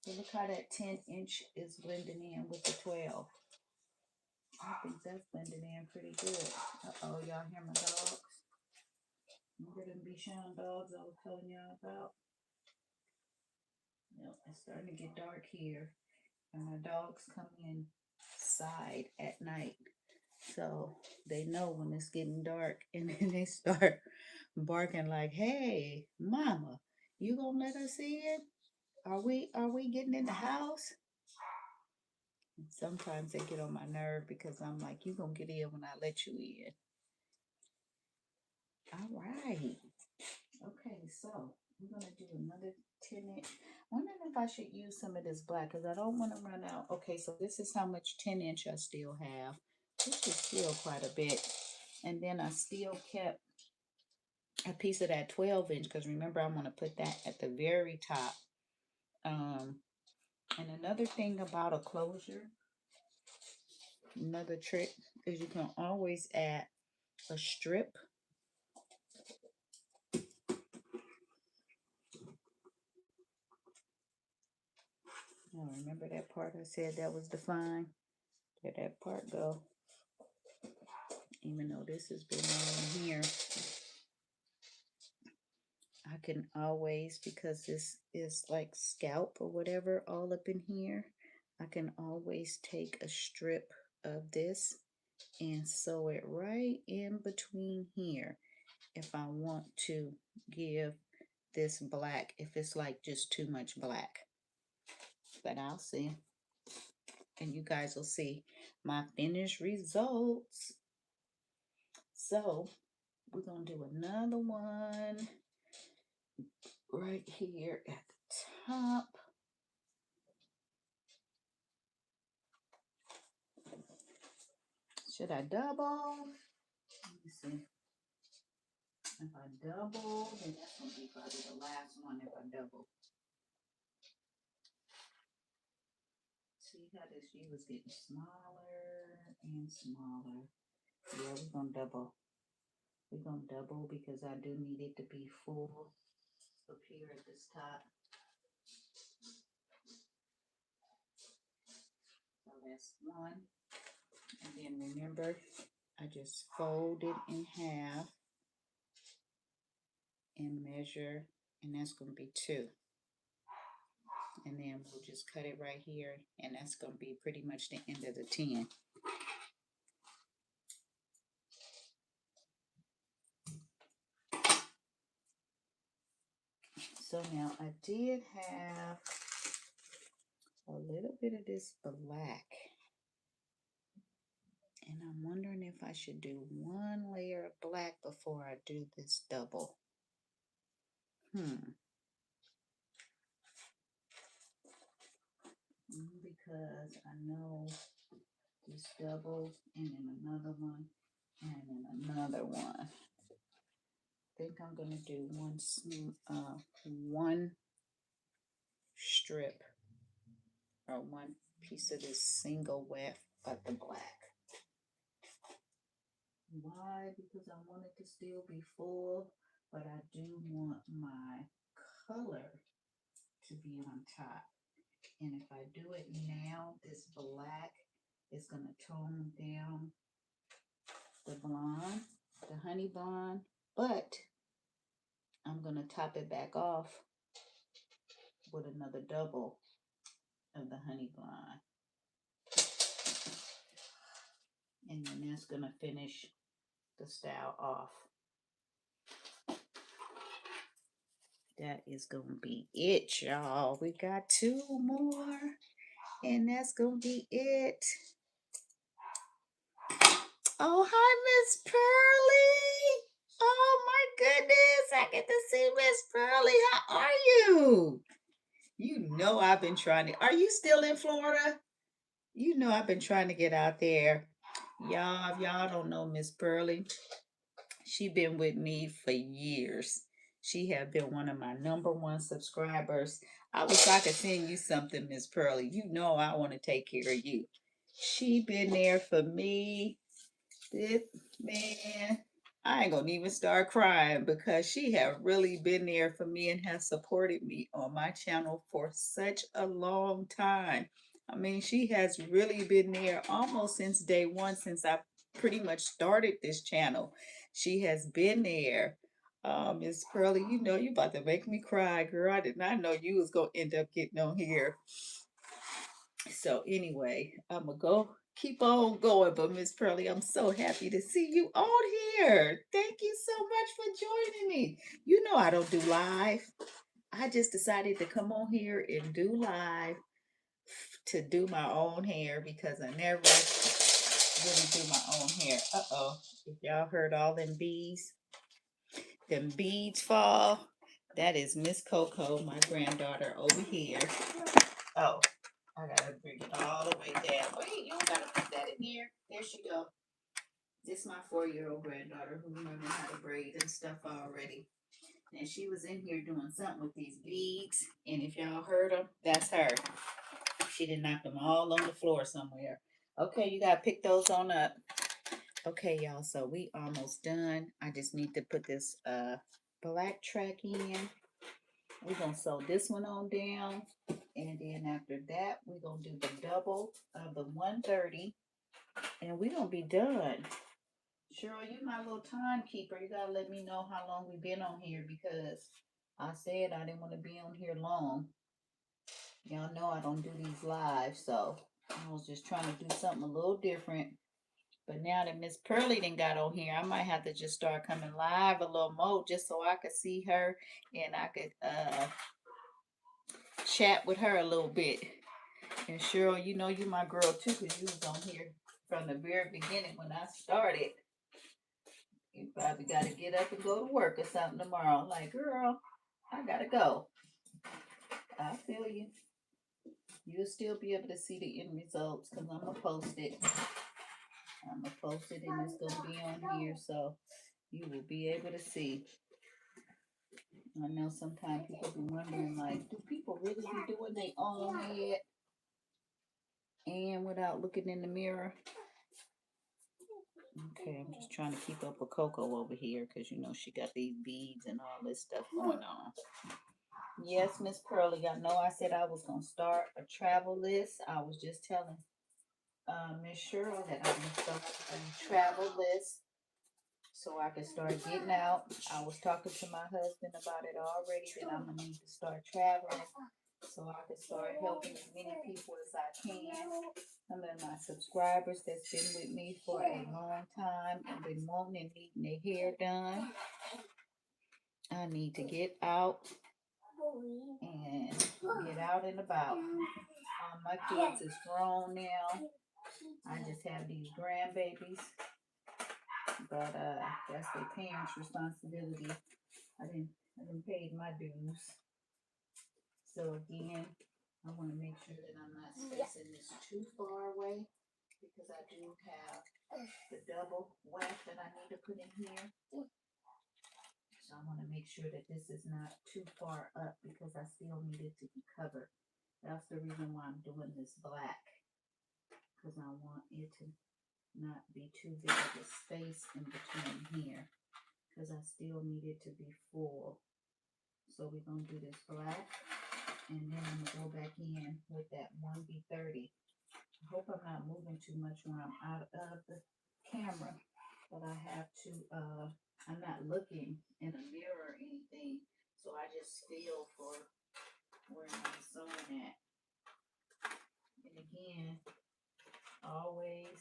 So look how that 10-inch is blending in with the 12. I think that's blending in pretty good. Uh-oh, y'all hear my dogs? Remember them Bichon dogs I was telling y'all about? Yep, it's starting to get dark here. And my dogs come inside at night. So they know when it's getting dark, and then they start barking like, "Hey, mama, you gonna let us in? Are we getting in the house?" And sometimes they get on my nerve because I'm like, "You gonna get in when I let you in." All right. Okay, so we're gonna do another 10-inch. Wondering if I should use some of this black because I don't want to run out. Okay, so this is how much 10-inch I still have, which is still quite a bit. And then I still kept a piece of that 12-inch because remember I want to put that at the very top. And another thing about a closure, another trick is you can always add a strip. Now remember that part I said that was defined? There that part go. Even though this has been on here, I can always, because this is like scalp or whatever all up in here, I can always take a strip of this and sew it right in between here if I want to give this black, if it's like just too much black. But I'll see, and you guys will see my finished results. So we're gonna do another one right here at the top. Should I double? Let me see. If I double, then that's gonna be probably the last one if I double. See how this U is getting smaller and smaller. Yeah, we're gonna double. We're gonna double because I do need it to be full up here at this top. So that's one. And then remember, I just fold it in half and measure, and that's gonna be 2. And then we'll just cut it right here, and that's gonna be pretty much the end of the 10. So now I did have a little bit of this black, and I'm wondering if I should do one layer of black before I do this double. Because I know this double, and then another one, and then another one. I think I'm gonna do one strip or one piece of this single weft of the black. Why? Because I want it to still be full, but I do want my color to be on top. And if I do it now, this black is going to tone down the blonde, the honey blonde, but I'm going to top it back off with another double of the honey blonde. And then that's going to finish the style off. That is going to be it, y'all. We got 2 more, and that's going to be it. Oh, hi, Miss Pearly. Oh, my goodness. I get to see Miss Pearly. How are you? You know I've been trying to. Are you still in Florida? You know I've been trying to get out there. Y'all, if y'all don't know Miss Pearly, she been with me for years. She have been one of my #1 subscribers. I wish I could send you something, Miss Pearly. You know I want to take care of you. She been there for me. This man, I ain't gonna even start crying because she have really been there for me and has supported me on my channel for such a long time. I mean, she has really been there almost since day one, since I pretty much started this channel. She has been there. Miss Pearly, you know you about to make me cry, girl. I did not know you was gonna end up getting on here. So anyway, I'm gonna go keep on going. But Miss Pearly, I'm so happy to see you on here. Thank you so much for joining me. You know I don't do live. I just decided to come on here and do live to do my own hair because I never really do my own hair. Uh-oh. If y'all heard all them beads fall, that is Miss Coco, my granddaughter over here. Oh, I gotta bring it all the way down. Wait, you don't gotta put that in here. There she go. This is my 4-year-old granddaughter who learned how to braid and stuff already. And she was in here doing something with these beads. And if y'all heard them, that's her. She did knock them all on the floor somewhere. Okay, you gotta pick those on up. Okay, y'all, so we almost done. I just need to put this black track in. We're gonna sew this one on down. And then after that, we're gonna do the double of the 130. And we're gonna be done. Cheryl, you my little timekeeper. You gotta let me know how long we've been on here because I said I didn't want to be on here long. Y'all know I don't do these live, so I was just trying to do something a little different. But now that Miss Pearly done got on here, I might have to just start coming live a little more just so I could see her and I could chat with her a little bit. And Cheryl, you know you my girl too because you was on here from the very beginning when I started. You probably got to get up and go to work or something tomorrow. Like, girl, I got to go. I feel you. You'll still be able to see the end results because I'm going to post it. I'm going to post it and it's going to be on here so you will be able to see. I know sometimes people be wondering, like, do people really be doing their own head and without looking in the mirror? Okay, I'm just trying to keep up with Coco over here because, you know, she got these beads and all this stuff going on. Yes, Miss Pearly, I know I said I was going to start a travel list. I was just telling Miss Cheryl that I'm going to start a travel list so I can start getting out. I was talking to my husband about it already, that I'm going to need to start traveling so I can start helping as many people as I can. Some of my subscribers that's been with me for a long time and been wanting and needing their hair done. I need to get out and get out and about. My kids is grown now. I just have these grandbabies, but that's their parents' responsibility. I didn't pay my dues. So again, I want to make sure that I'm not spacing this too far away because I do have the double whack that I need to put in here. So I want to make sure that this is not too far up because I still need it to be covered. That's the reason why I'm doing this black, because I want it to not be too big of a space in between here because I still need it to be full. So we're going to do this black and then I'm going to go back in with that 1B30. I hope I'm not moving too much when I'm out of the camera, but I have to, I'm not looking in a mirror or anything, so I just feel for where I'm sewing at. And again, always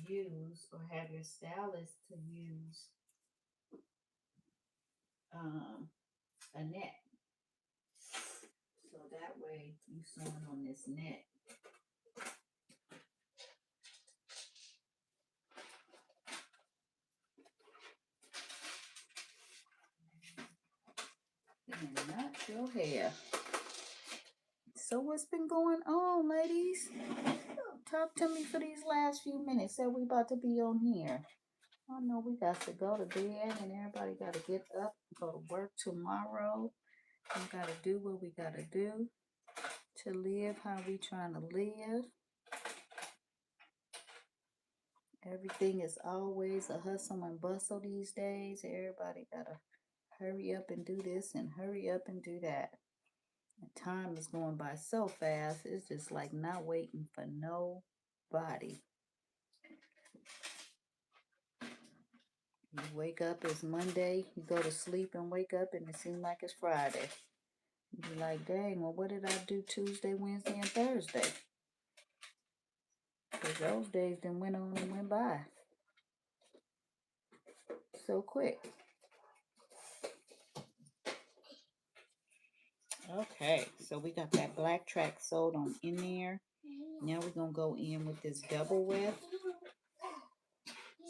use or have your stylist to use a net. So that way you sewing on this net. your hair. So what's been going on, ladies? Talk to me for these last few minutes that we about to be on here. I know we got to go to bed and everybody got to get up and go to work tomorrow. We got to do what we got to do to live how we trying to live. Everything is always a hustle and bustle these days. Everybody got to hurry up and do this and hurry up and do that. And time is going by so fast. It's just like not waiting for nobody. You wake up, it's Monday. You go to sleep and wake up and it seems like it's Friday. You be like, dang, well, what did I do Tuesday, Wednesday, and Thursday? Because those days then went on and went by so quick. Okay, so we got that black track sewed on in there. Now we're going to go in with this double weft.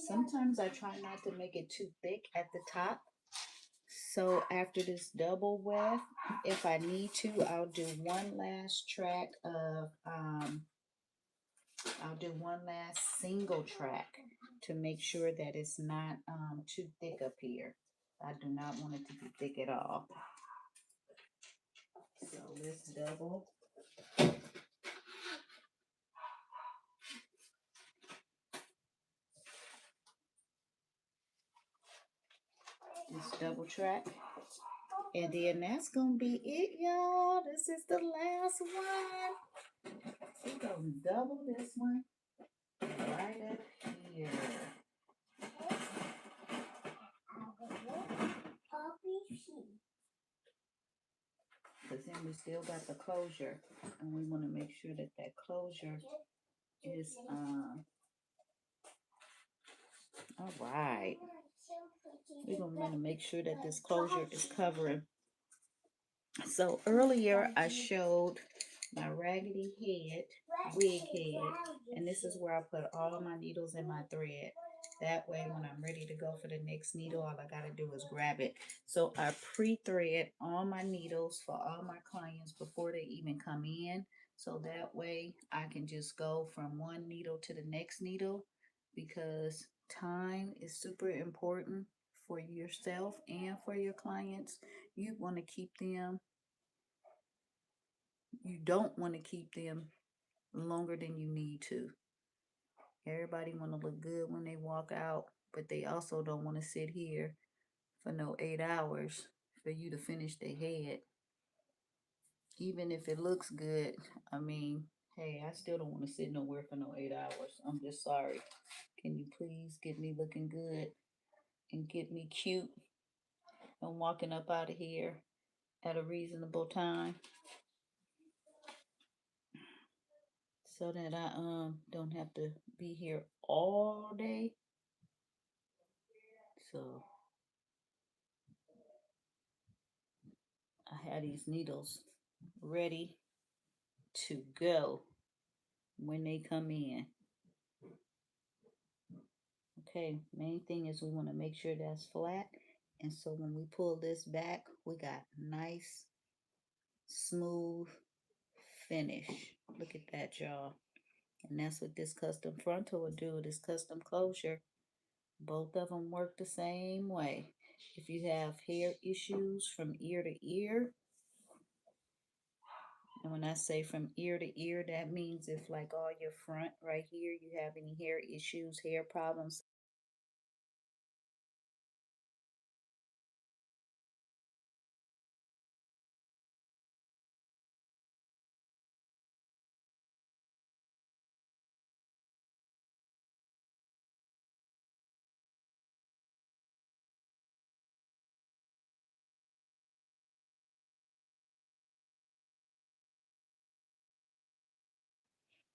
Sometimes I try not to make it too thick at the top. So after this double weft, if I need to, I'll do one last track of, I'll do one last single track to make sure that it's not too thick up here. I do not want it to be thick at all. So let's double. This double track. And then that's going to be it, y'all. This is the last one. We're going to double this one right up here. Because then we still got the closure. And we want to make sure that that closure is, all right. We're going to want to make sure that this closure is covering. So earlier I showed my raggedy head, wig head, and this is where I put all of my needles in my thread. That way when I'm ready to go for the next needle, all I got to do is grab it. So I pre-thread all my needles for all my clients before they even come in. So that way I can just go from one needle to the next needle, because time is super important for yourself and for your clients. You want to keep them, you don't want to keep them longer than you need to. Everybody want to look good when they walk out, but they also don't want to sit here for no 8 hours for you to finish their head. Even if it looks good, I mean, hey, I still don't want to sit nowhere for no 8 hours. I'm just sorry. Can you please get me looking good and get me cute and walking up out of here at a reasonable time, so that I don't have to be here all day. So I had these needles ready to go when they come in. Okay, main thing is we want to make sure that's flat. And so when we pull this back, we got nice, smooth finish. Look at that, y'all. And that's what this custom frontal will do, this custom closure. Both of them work the same way. If you have hair issues from ear to ear, and when I say from ear to ear, that means if like all your front right here, you have any hair issues, hair problems.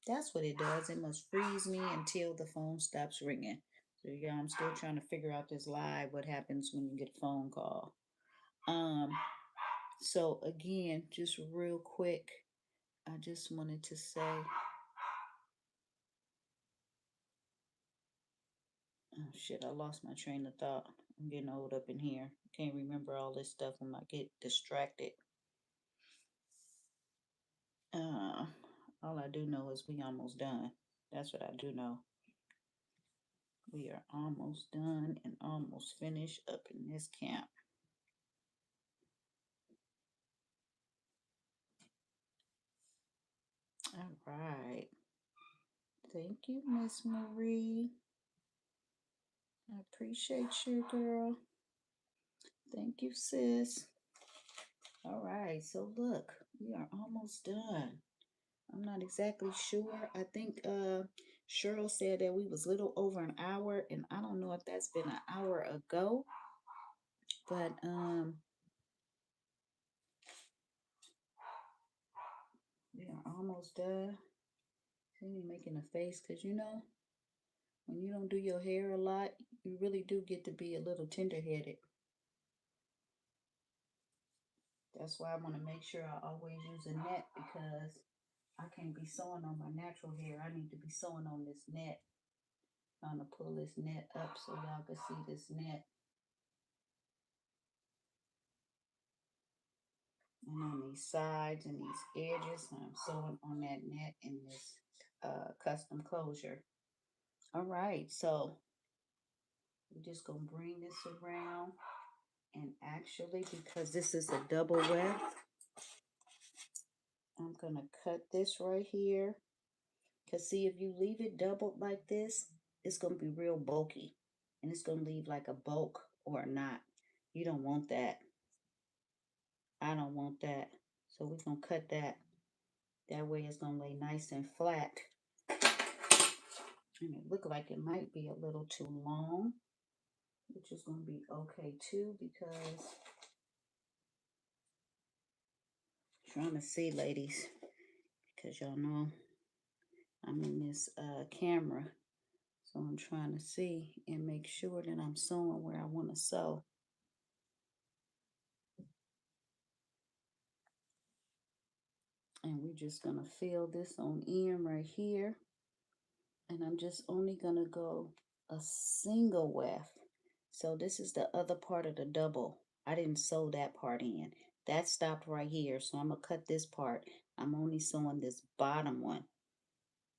That's what it does. It must freeze me until the phone stops ringing. So yeah, I'm still trying to figure out this live, what happens when you get a phone call. So again, just real quick, I just wanted to say, oh shit, I lost my train of thought. I'm getting old up in here. Can't remember all this stuff when I get distracted. All I do know is we almost done. That's what I do know. We are almost done and almost finished up in this camp. All right. Thank you, Miss Marie. I appreciate you, girl. Thank you, sis. All right, so look, we are almost done. I'm not exactly sure. I think Cheryl said that we was little over an hour, and I don't know if that's been an hour ago, but we are almost done. See me making a face, because you know, when you don't do your hair a lot, you really do get to be a little tender-headed. That's why I want to make sure I always use a net, because I can't be sewing on my natural hair. I need to be sewing on this net. I'm going to pull this net up so y'all can see this net. And on these sides and these edges, I'm sewing on that net in this custom closure. All right, so we're just going to bring this around. And actually, because this is a double weft, I'm going to cut this right here. Because see, if you leave it doubled like this, it's going to be real bulky. And it's going to leave like a bulk or a knot. You don't want that. I don't want that. So we're going to cut that. That way it's going to lay nice and flat. And it looked like it might be a little too long, which is going to be okay too, because I'm trying to see, ladies, because y'all know I'm in this camera. So I'm trying to see and make sure that I'm sewing where I want to sew. And we're just going to fill this on in right here. And I'm just only going to go a single weft. So this is the other part of the double. I didn't sew that part in. That stopped right here. So I'm going to cut this part. I'm only sewing this bottom one.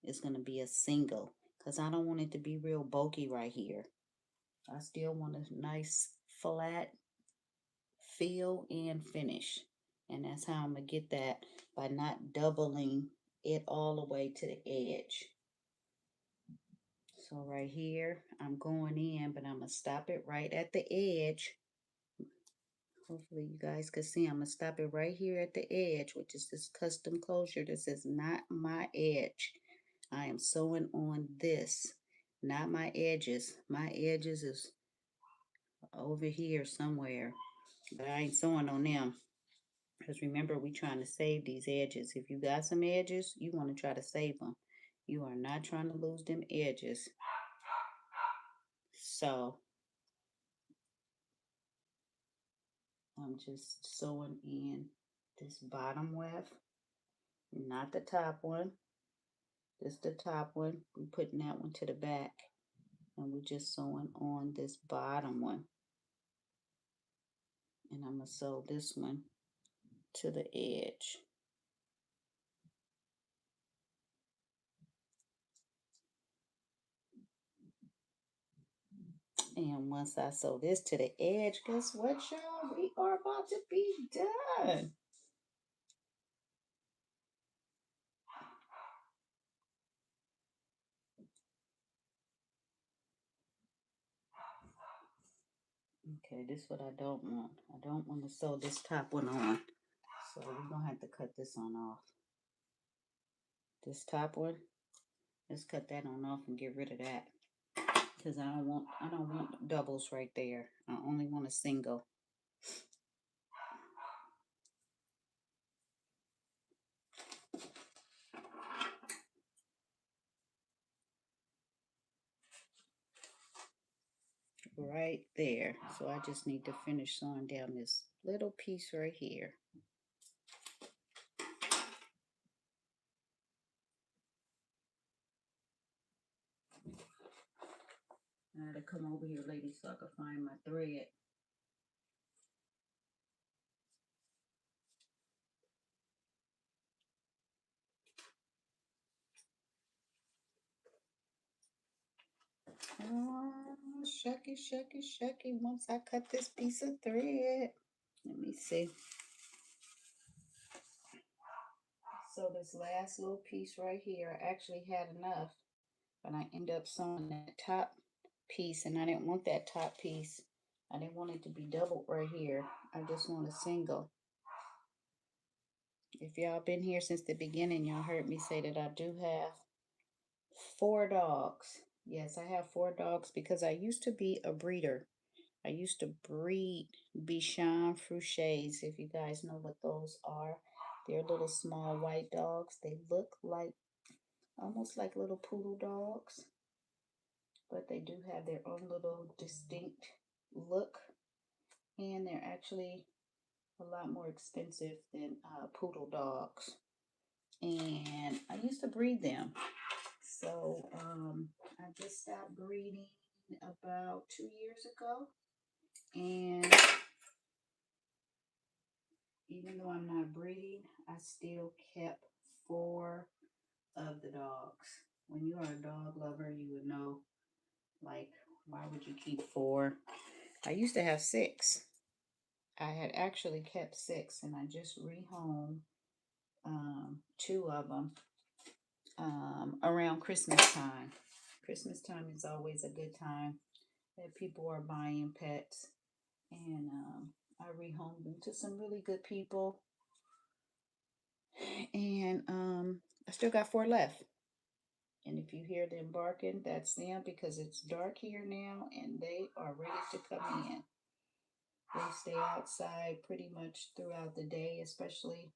It's going to be a single, because I don't want it to be real bulky right here. I still want a nice flat feel and finish. And that's how I'm going to get that, by not doubling it all the way to the edge. So right here, I'm going in, but I'm going to stop it right at the edge. Hopefully you guys can see. I'm going to stop it right here at the edge, which is this custom closure. This is not my edge. I am sewing on this, not my edges. My edges is over here somewhere, but I ain't sewing on them. Because remember, we trying to save these edges. If you got some edges, you want to try to save them. You are not trying to lose them edges. So I'm just sewing in this bottom weft, not the top one. This the top one. We're putting that one to the back. And we're just sewing on this bottom one. And I'm going to sew this one to the edge. And once I sew this to the edge, guess what, y'all? We are about to be done. Okay, this is what I don't want. I don't want to sew this top one on. So we're going to have to cut this on off. This top one, let's cut that on off and get rid of that. Because I don't want doubles right there. I only want a single. Right there. So I just need to finish sewing down this little piece right here. I had to come over here, ladies, so I could find my thread. Oh, shucky, shucky, shucky. Once I cut this piece of thread, let me see. So this last little piece right here, I actually had enough, but I ended up sewing that top piece, and I didn't want that top piece. I didn't want it to be doubled right here. I just want a single. If y'all been here since the beginning, y'all heard me say that I do have 4 dogs. Yes, I have 4 dogs because I used to be a breeder. I used to breed Bichon Frouchets, if you guys know what those are. They're little small white dogs. They look like almost like little poodle dogs, but they do have their own little distinct look, and they're actually a lot more expensive than poodle dogs. And I used to breed them. So I just stopped breeding about 2 years ago. And even though I'm not breeding, I still kept 4 of the dogs. When you are a dog lover, you would know, like, why would you keep 4? I used to have 6. I had actually kept 6, and I just rehomed 2 of them around Christmas time. Christmas time is always a good time that people are buying pets, and I rehomed them to some really good people, and I still got 4 left. And if you hear them barking, that's them, because it's dark here now and they are ready to come in. They stay outside pretty much throughout the day, especially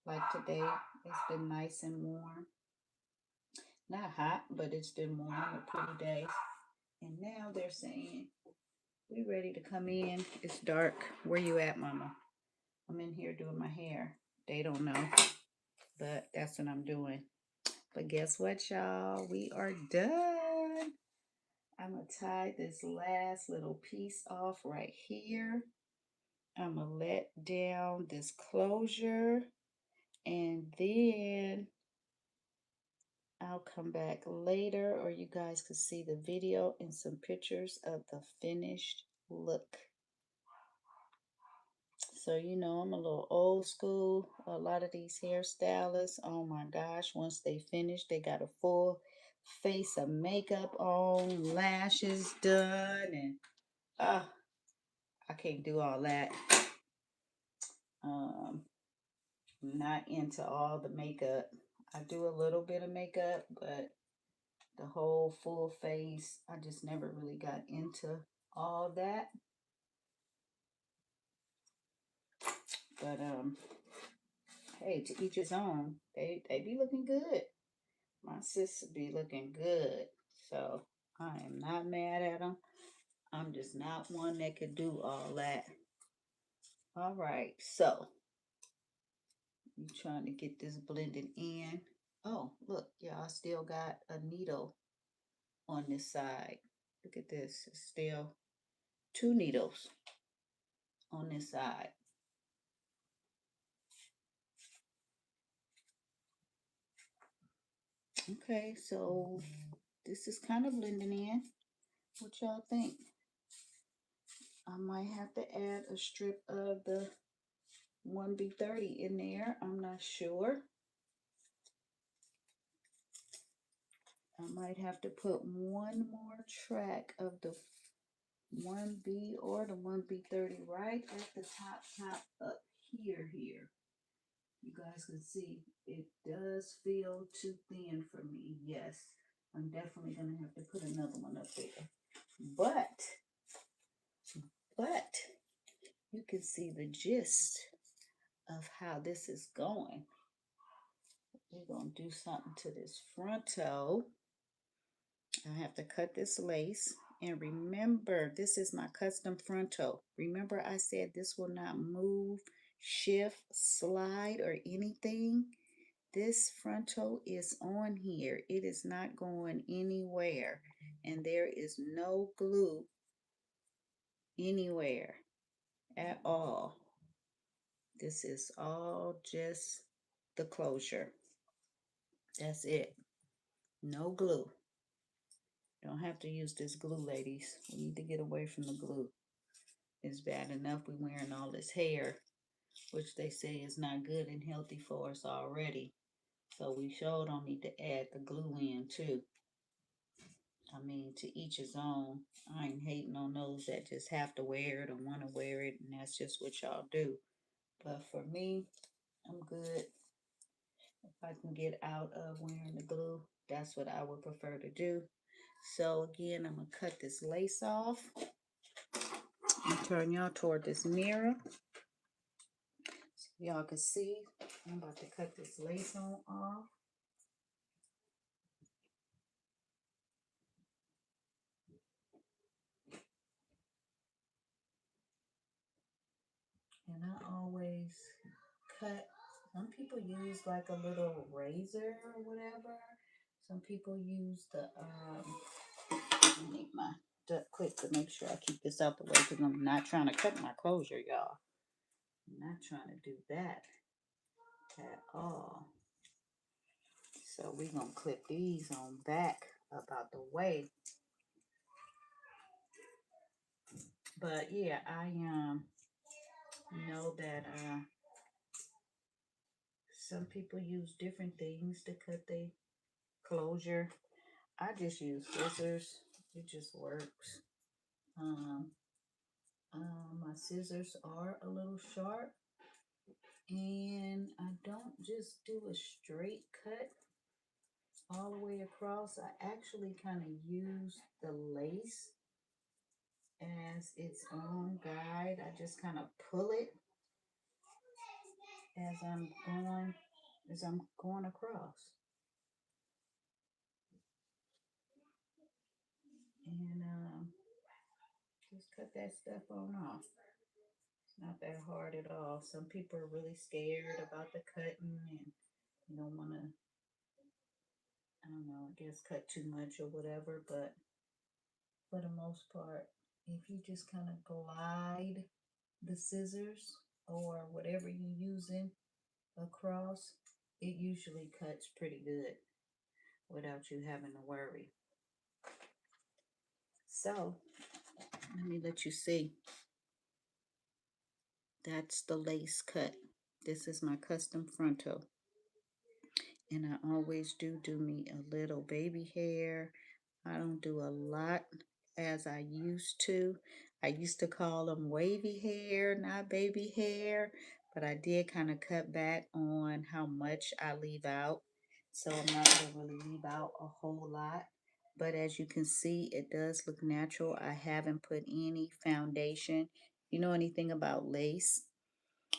like today. It's been nice and warm. Not hot, but it's been warm, a pretty day. And now they're saying, we ready to come in. It's dark. Where you at, mama? I'm in here doing my hair. They don't know, but that's what I'm doing. But guess what, y'all? We are done. I'm going to tie this last little piece off right here. I'm going to let down this closure, and then I'll come back later, or you guys could see the video and some pictures of the finished look. So, you know, I'm a little old school. A lot of these hairstylists, oh my gosh, once they finish, they got a full face of makeup on, lashes done, and I can't do all that. I'm not into all the makeup. I do a little bit of makeup, but the whole full face, I just never really got into all that. But hey, to each his own. They be looking good. My sis be looking good. So I am not mad at them. I'm just not one that could do all that. All right, so I'm trying to get this blended in. Oh, look, y'all, I still got a needle on this side. Look at this. It's still 2 needles on this side. Okay, so this is kind of blending in. What y'all think? I might have to add a strip of the 1B30 in there. I'm not sure. I might have to put one more track of the 1B or the 1B30 right at the top up here. You guys can see it does feel too thin for me. Yes, I'm definitely going to have to put another one up there. But you can see the gist of how this is going. We're going to do something to this front toe. I have to cut this lace. And remember, this is my custom front toe. Remember I said this will not move, shift, slide, or anything? This front toe is on here. It is not going anywhere. And there is no glue anywhere at all. This is all just the closure. That's it. No glue. Don't have to use this glue, ladies. We need to get away from the glue. It's bad enough we wearing all this hair, which they say is not good and healthy for us already. So we sure don't need to add the glue in too. I mean, to each his own. I ain't hating on those that just have to wear it or want to wear it, and that's just what y'all do. But for me, I'm good. If I can get out of wearing the glue, that's what I would prefer to do. So again, I'm going to cut this lace off and turn y'all toward this mirror so y'all can see. I'm about to cut this lace on off. And I always cut. Some people use like a little razor or whatever. Some people use the I need my duck clip to make sure I keep this out the way because I'm not trying to cut my closure, y'all. I'm not trying to do that at all. So we're gonna clip these on back about the way. But yeah, I know that some people use different things to cut their closure. I just use scissors. It just works. My scissors are a little sharp, and I don't just do a straight cut all the way across. I actually kind of use the lace as its own guide. I just kind of pull it as I'm going across. And just cut that stuff on off. It's not that hard at all. Some people are really scared about the cutting and you don't want to, I don't know, I guess cut too much or whatever, but for the most part, if you just kind of glide the scissors or whatever you're using across, it usually cuts pretty good without you having to worry. So let me let you see. That's the lace cut. This is my custom frontal. And I always do me a little baby hair. I don't do a lot as I used to. I used to call them wavy hair, not baby hair, but I did kind of cut back on how much I leave out. So I'm not going to really leave out a whole lot. But as you can see, it does look natural. I haven't put any foundation. You know anything about lace?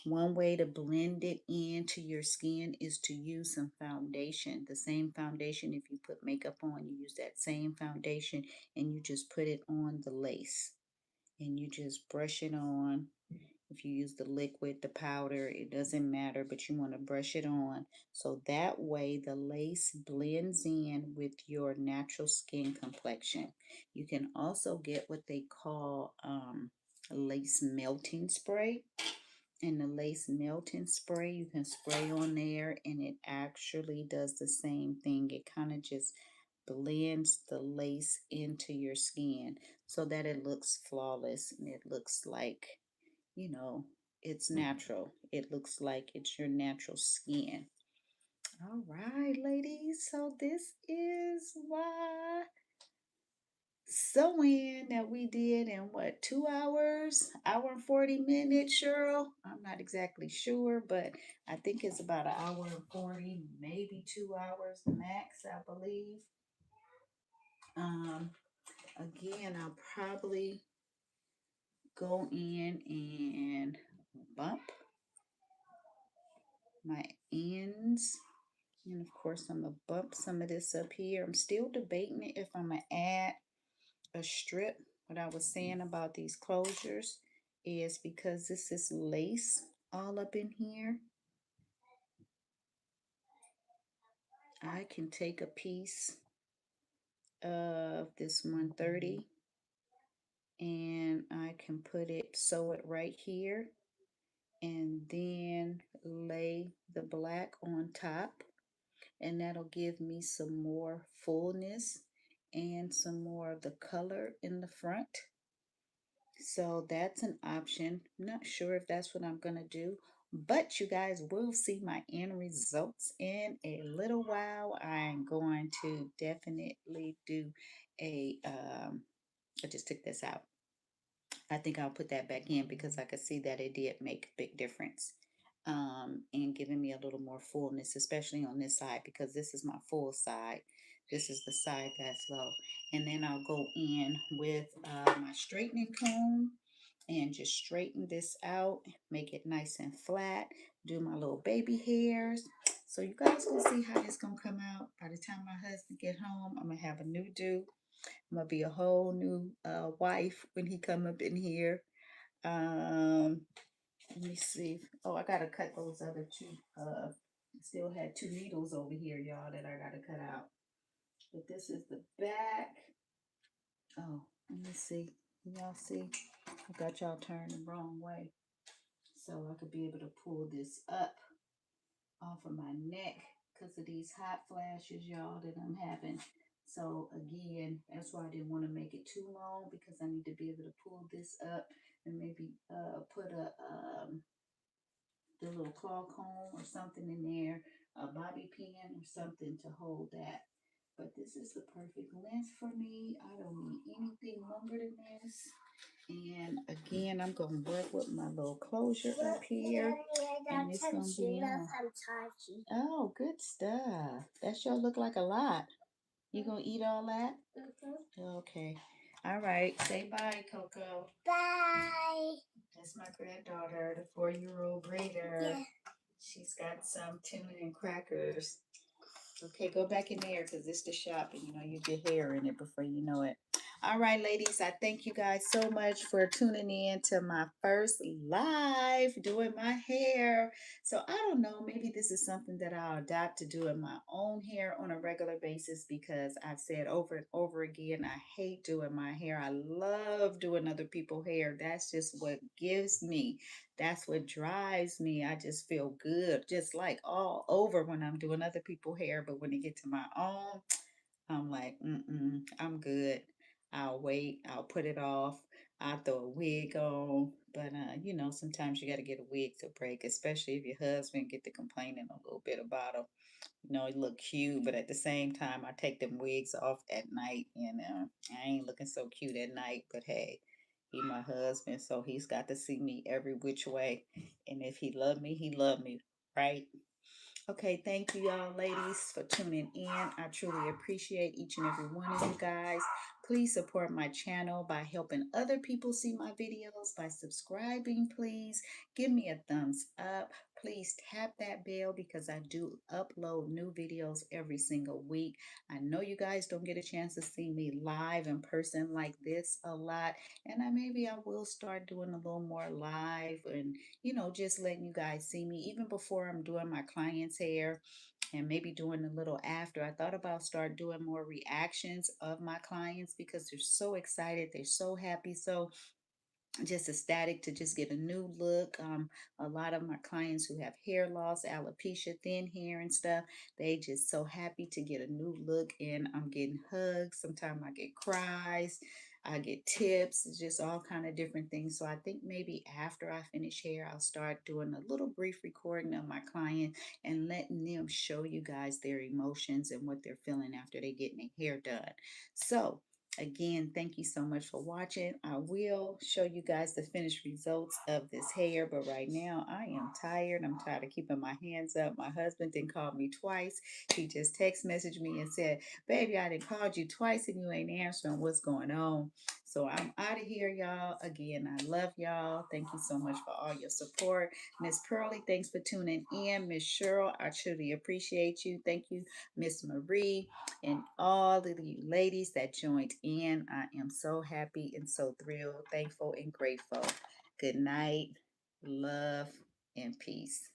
One way to blend it into your skin is to use some foundation. The same foundation, if you put makeup on, you use that same foundation and you just put it on the lace. And you just brush it on. If you use the liquid, the powder, it doesn't matter, but you want to brush it on. So that way the lace blends in with your natural skin complexion. You can also get what they call lace melting spray. And the lace melting spray, you can spray on there and it actually does the same thing. It kind of just blends the lace into your skin so that it looks flawless and it looks like, you know, it's natural. It looks like it's your natural skin. All right, ladies. So this is why sewing that we did in what, 2 hours, hour and 40 minutes, Cheryl? I'm not exactly sure, but I think it's about an hour and 40, maybe 2 hours max, I believe. Again, I'll probably go in and bump my ends. And of course, I'm going to bump some of this up here. I'm still debating if I'm going to add a strip. What I was saying about these closures is because this is lace all up in here, I can take a piece of this 130 and I can put it, sew it right here, and then lay the black on top, and that'll give me some more fullness and some more of the color in the front. So that's an option. I'm not sure if that's what I'm going to do, but you guys will see my end results in a little while. I'm going to definitely do I just took this out. I think I'll put that back in because I could see that it did make a big difference in giving me a little more fullness, especially on this side because this is my full side. This is the side that's low. And then I'll go in with my straightening comb and just straighten this out, make it nice and flat, do my little baby hairs. So you guys will see how it's going to come out. By the time my husband get home, I'm going to have a new do. I'm gonna be a whole new wife when he come up in here. Let me see. Oh, I gotta cut those other two. Still had 2 needles over here, y'all, that I gotta cut out. But this is the back. Oh, let me see. Y'all see? I got y'all turned the wrong way, so I could be able to pull this up off of my neck because of these hot flashes, y'all, that I'm having. So again, that's why I didn't want to make it too long because I need to be able to pull this up and maybe put the little claw comb or something in there, a bobby pin or something to hold that. But this is the perfect length for me. I don't need anything longer than this. And again, I'm going to work with my little closure up here. And it's going to be on. Oh, good stuff. That sure look like a lot. You going to eat all that? Okay. All right. Say bye, Coco. Bye. That's my granddaughter, the 4-year-old braider. Yeah. She's got some tuna and crackers. Okay, go back in there because it's the shop and you get hair in it before you know it. All right, ladies, I thank you guys so much for tuning in to my first live doing my hair. So I don't know, maybe this is something that I'll adopt to doing my own hair on a regular basis because I've said over and over again, I hate doing my hair. I love doing other people's hair. That's just what gives me. That's what drives me. I just feel good, just like all over when I'm doing other people's hair. But when it get to my own, I'm like, I'm good. I'll wait. I'll put it off. I'll throw a wig on. But, sometimes you got to get a wig to break, especially if your husband get to complaining a little bit about them. It look cute, but at the same time, I take them wigs off at night, and I ain't looking so cute at night. But hey, he my husband, so he's got to see me every which way. And if he love me, right? Okay, thank you y'all ladies for tuning in. I truly appreciate each and every one of you guys. Please support my channel by helping other people see my videos, by subscribing, please. Give me a thumbs up. Please tap that bell because I do upload new videos every single week. I know you guys don't get a chance to see me live in person like this a lot, and maybe I will start doing a little more live and just letting you guys see me even before I'm doing my clients' hair and maybe doing a little after. I thought about start doing more reactions of my clients because they're so excited, they're so happy, so just ecstatic to just get a new look. A lot of my clients who have hair loss, alopecia, thin hair and stuff, they just so happy to get a new look, and I'm getting hugs. Sometimes I get cries. I get tips, just all kind of different things. So I think maybe after I finish hair, I'll start doing a little brief recording of my client and letting them show you guys their emotions and what they're feeling after they get their hair done. So again, thank you so much for watching. I will show you guys the finished results of this hair, but right now I am tired. I'm tired of keeping my hands up. My husband didn't call me twice. He just text messaged me and said, baby, I didn't called you twice and you ain't answering. What's going on? So I'm out of here, y'all. Again, I love y'all. Thank you so much for all your support. Miss Pearlie, thanks for tuning in. Miss Cheryl, I truly appreciate you. Thank you, Miss Marie, and all of you ladies that joined in. I am so happy and so thrilled, thankful, and grateful. Good night, love, and peace.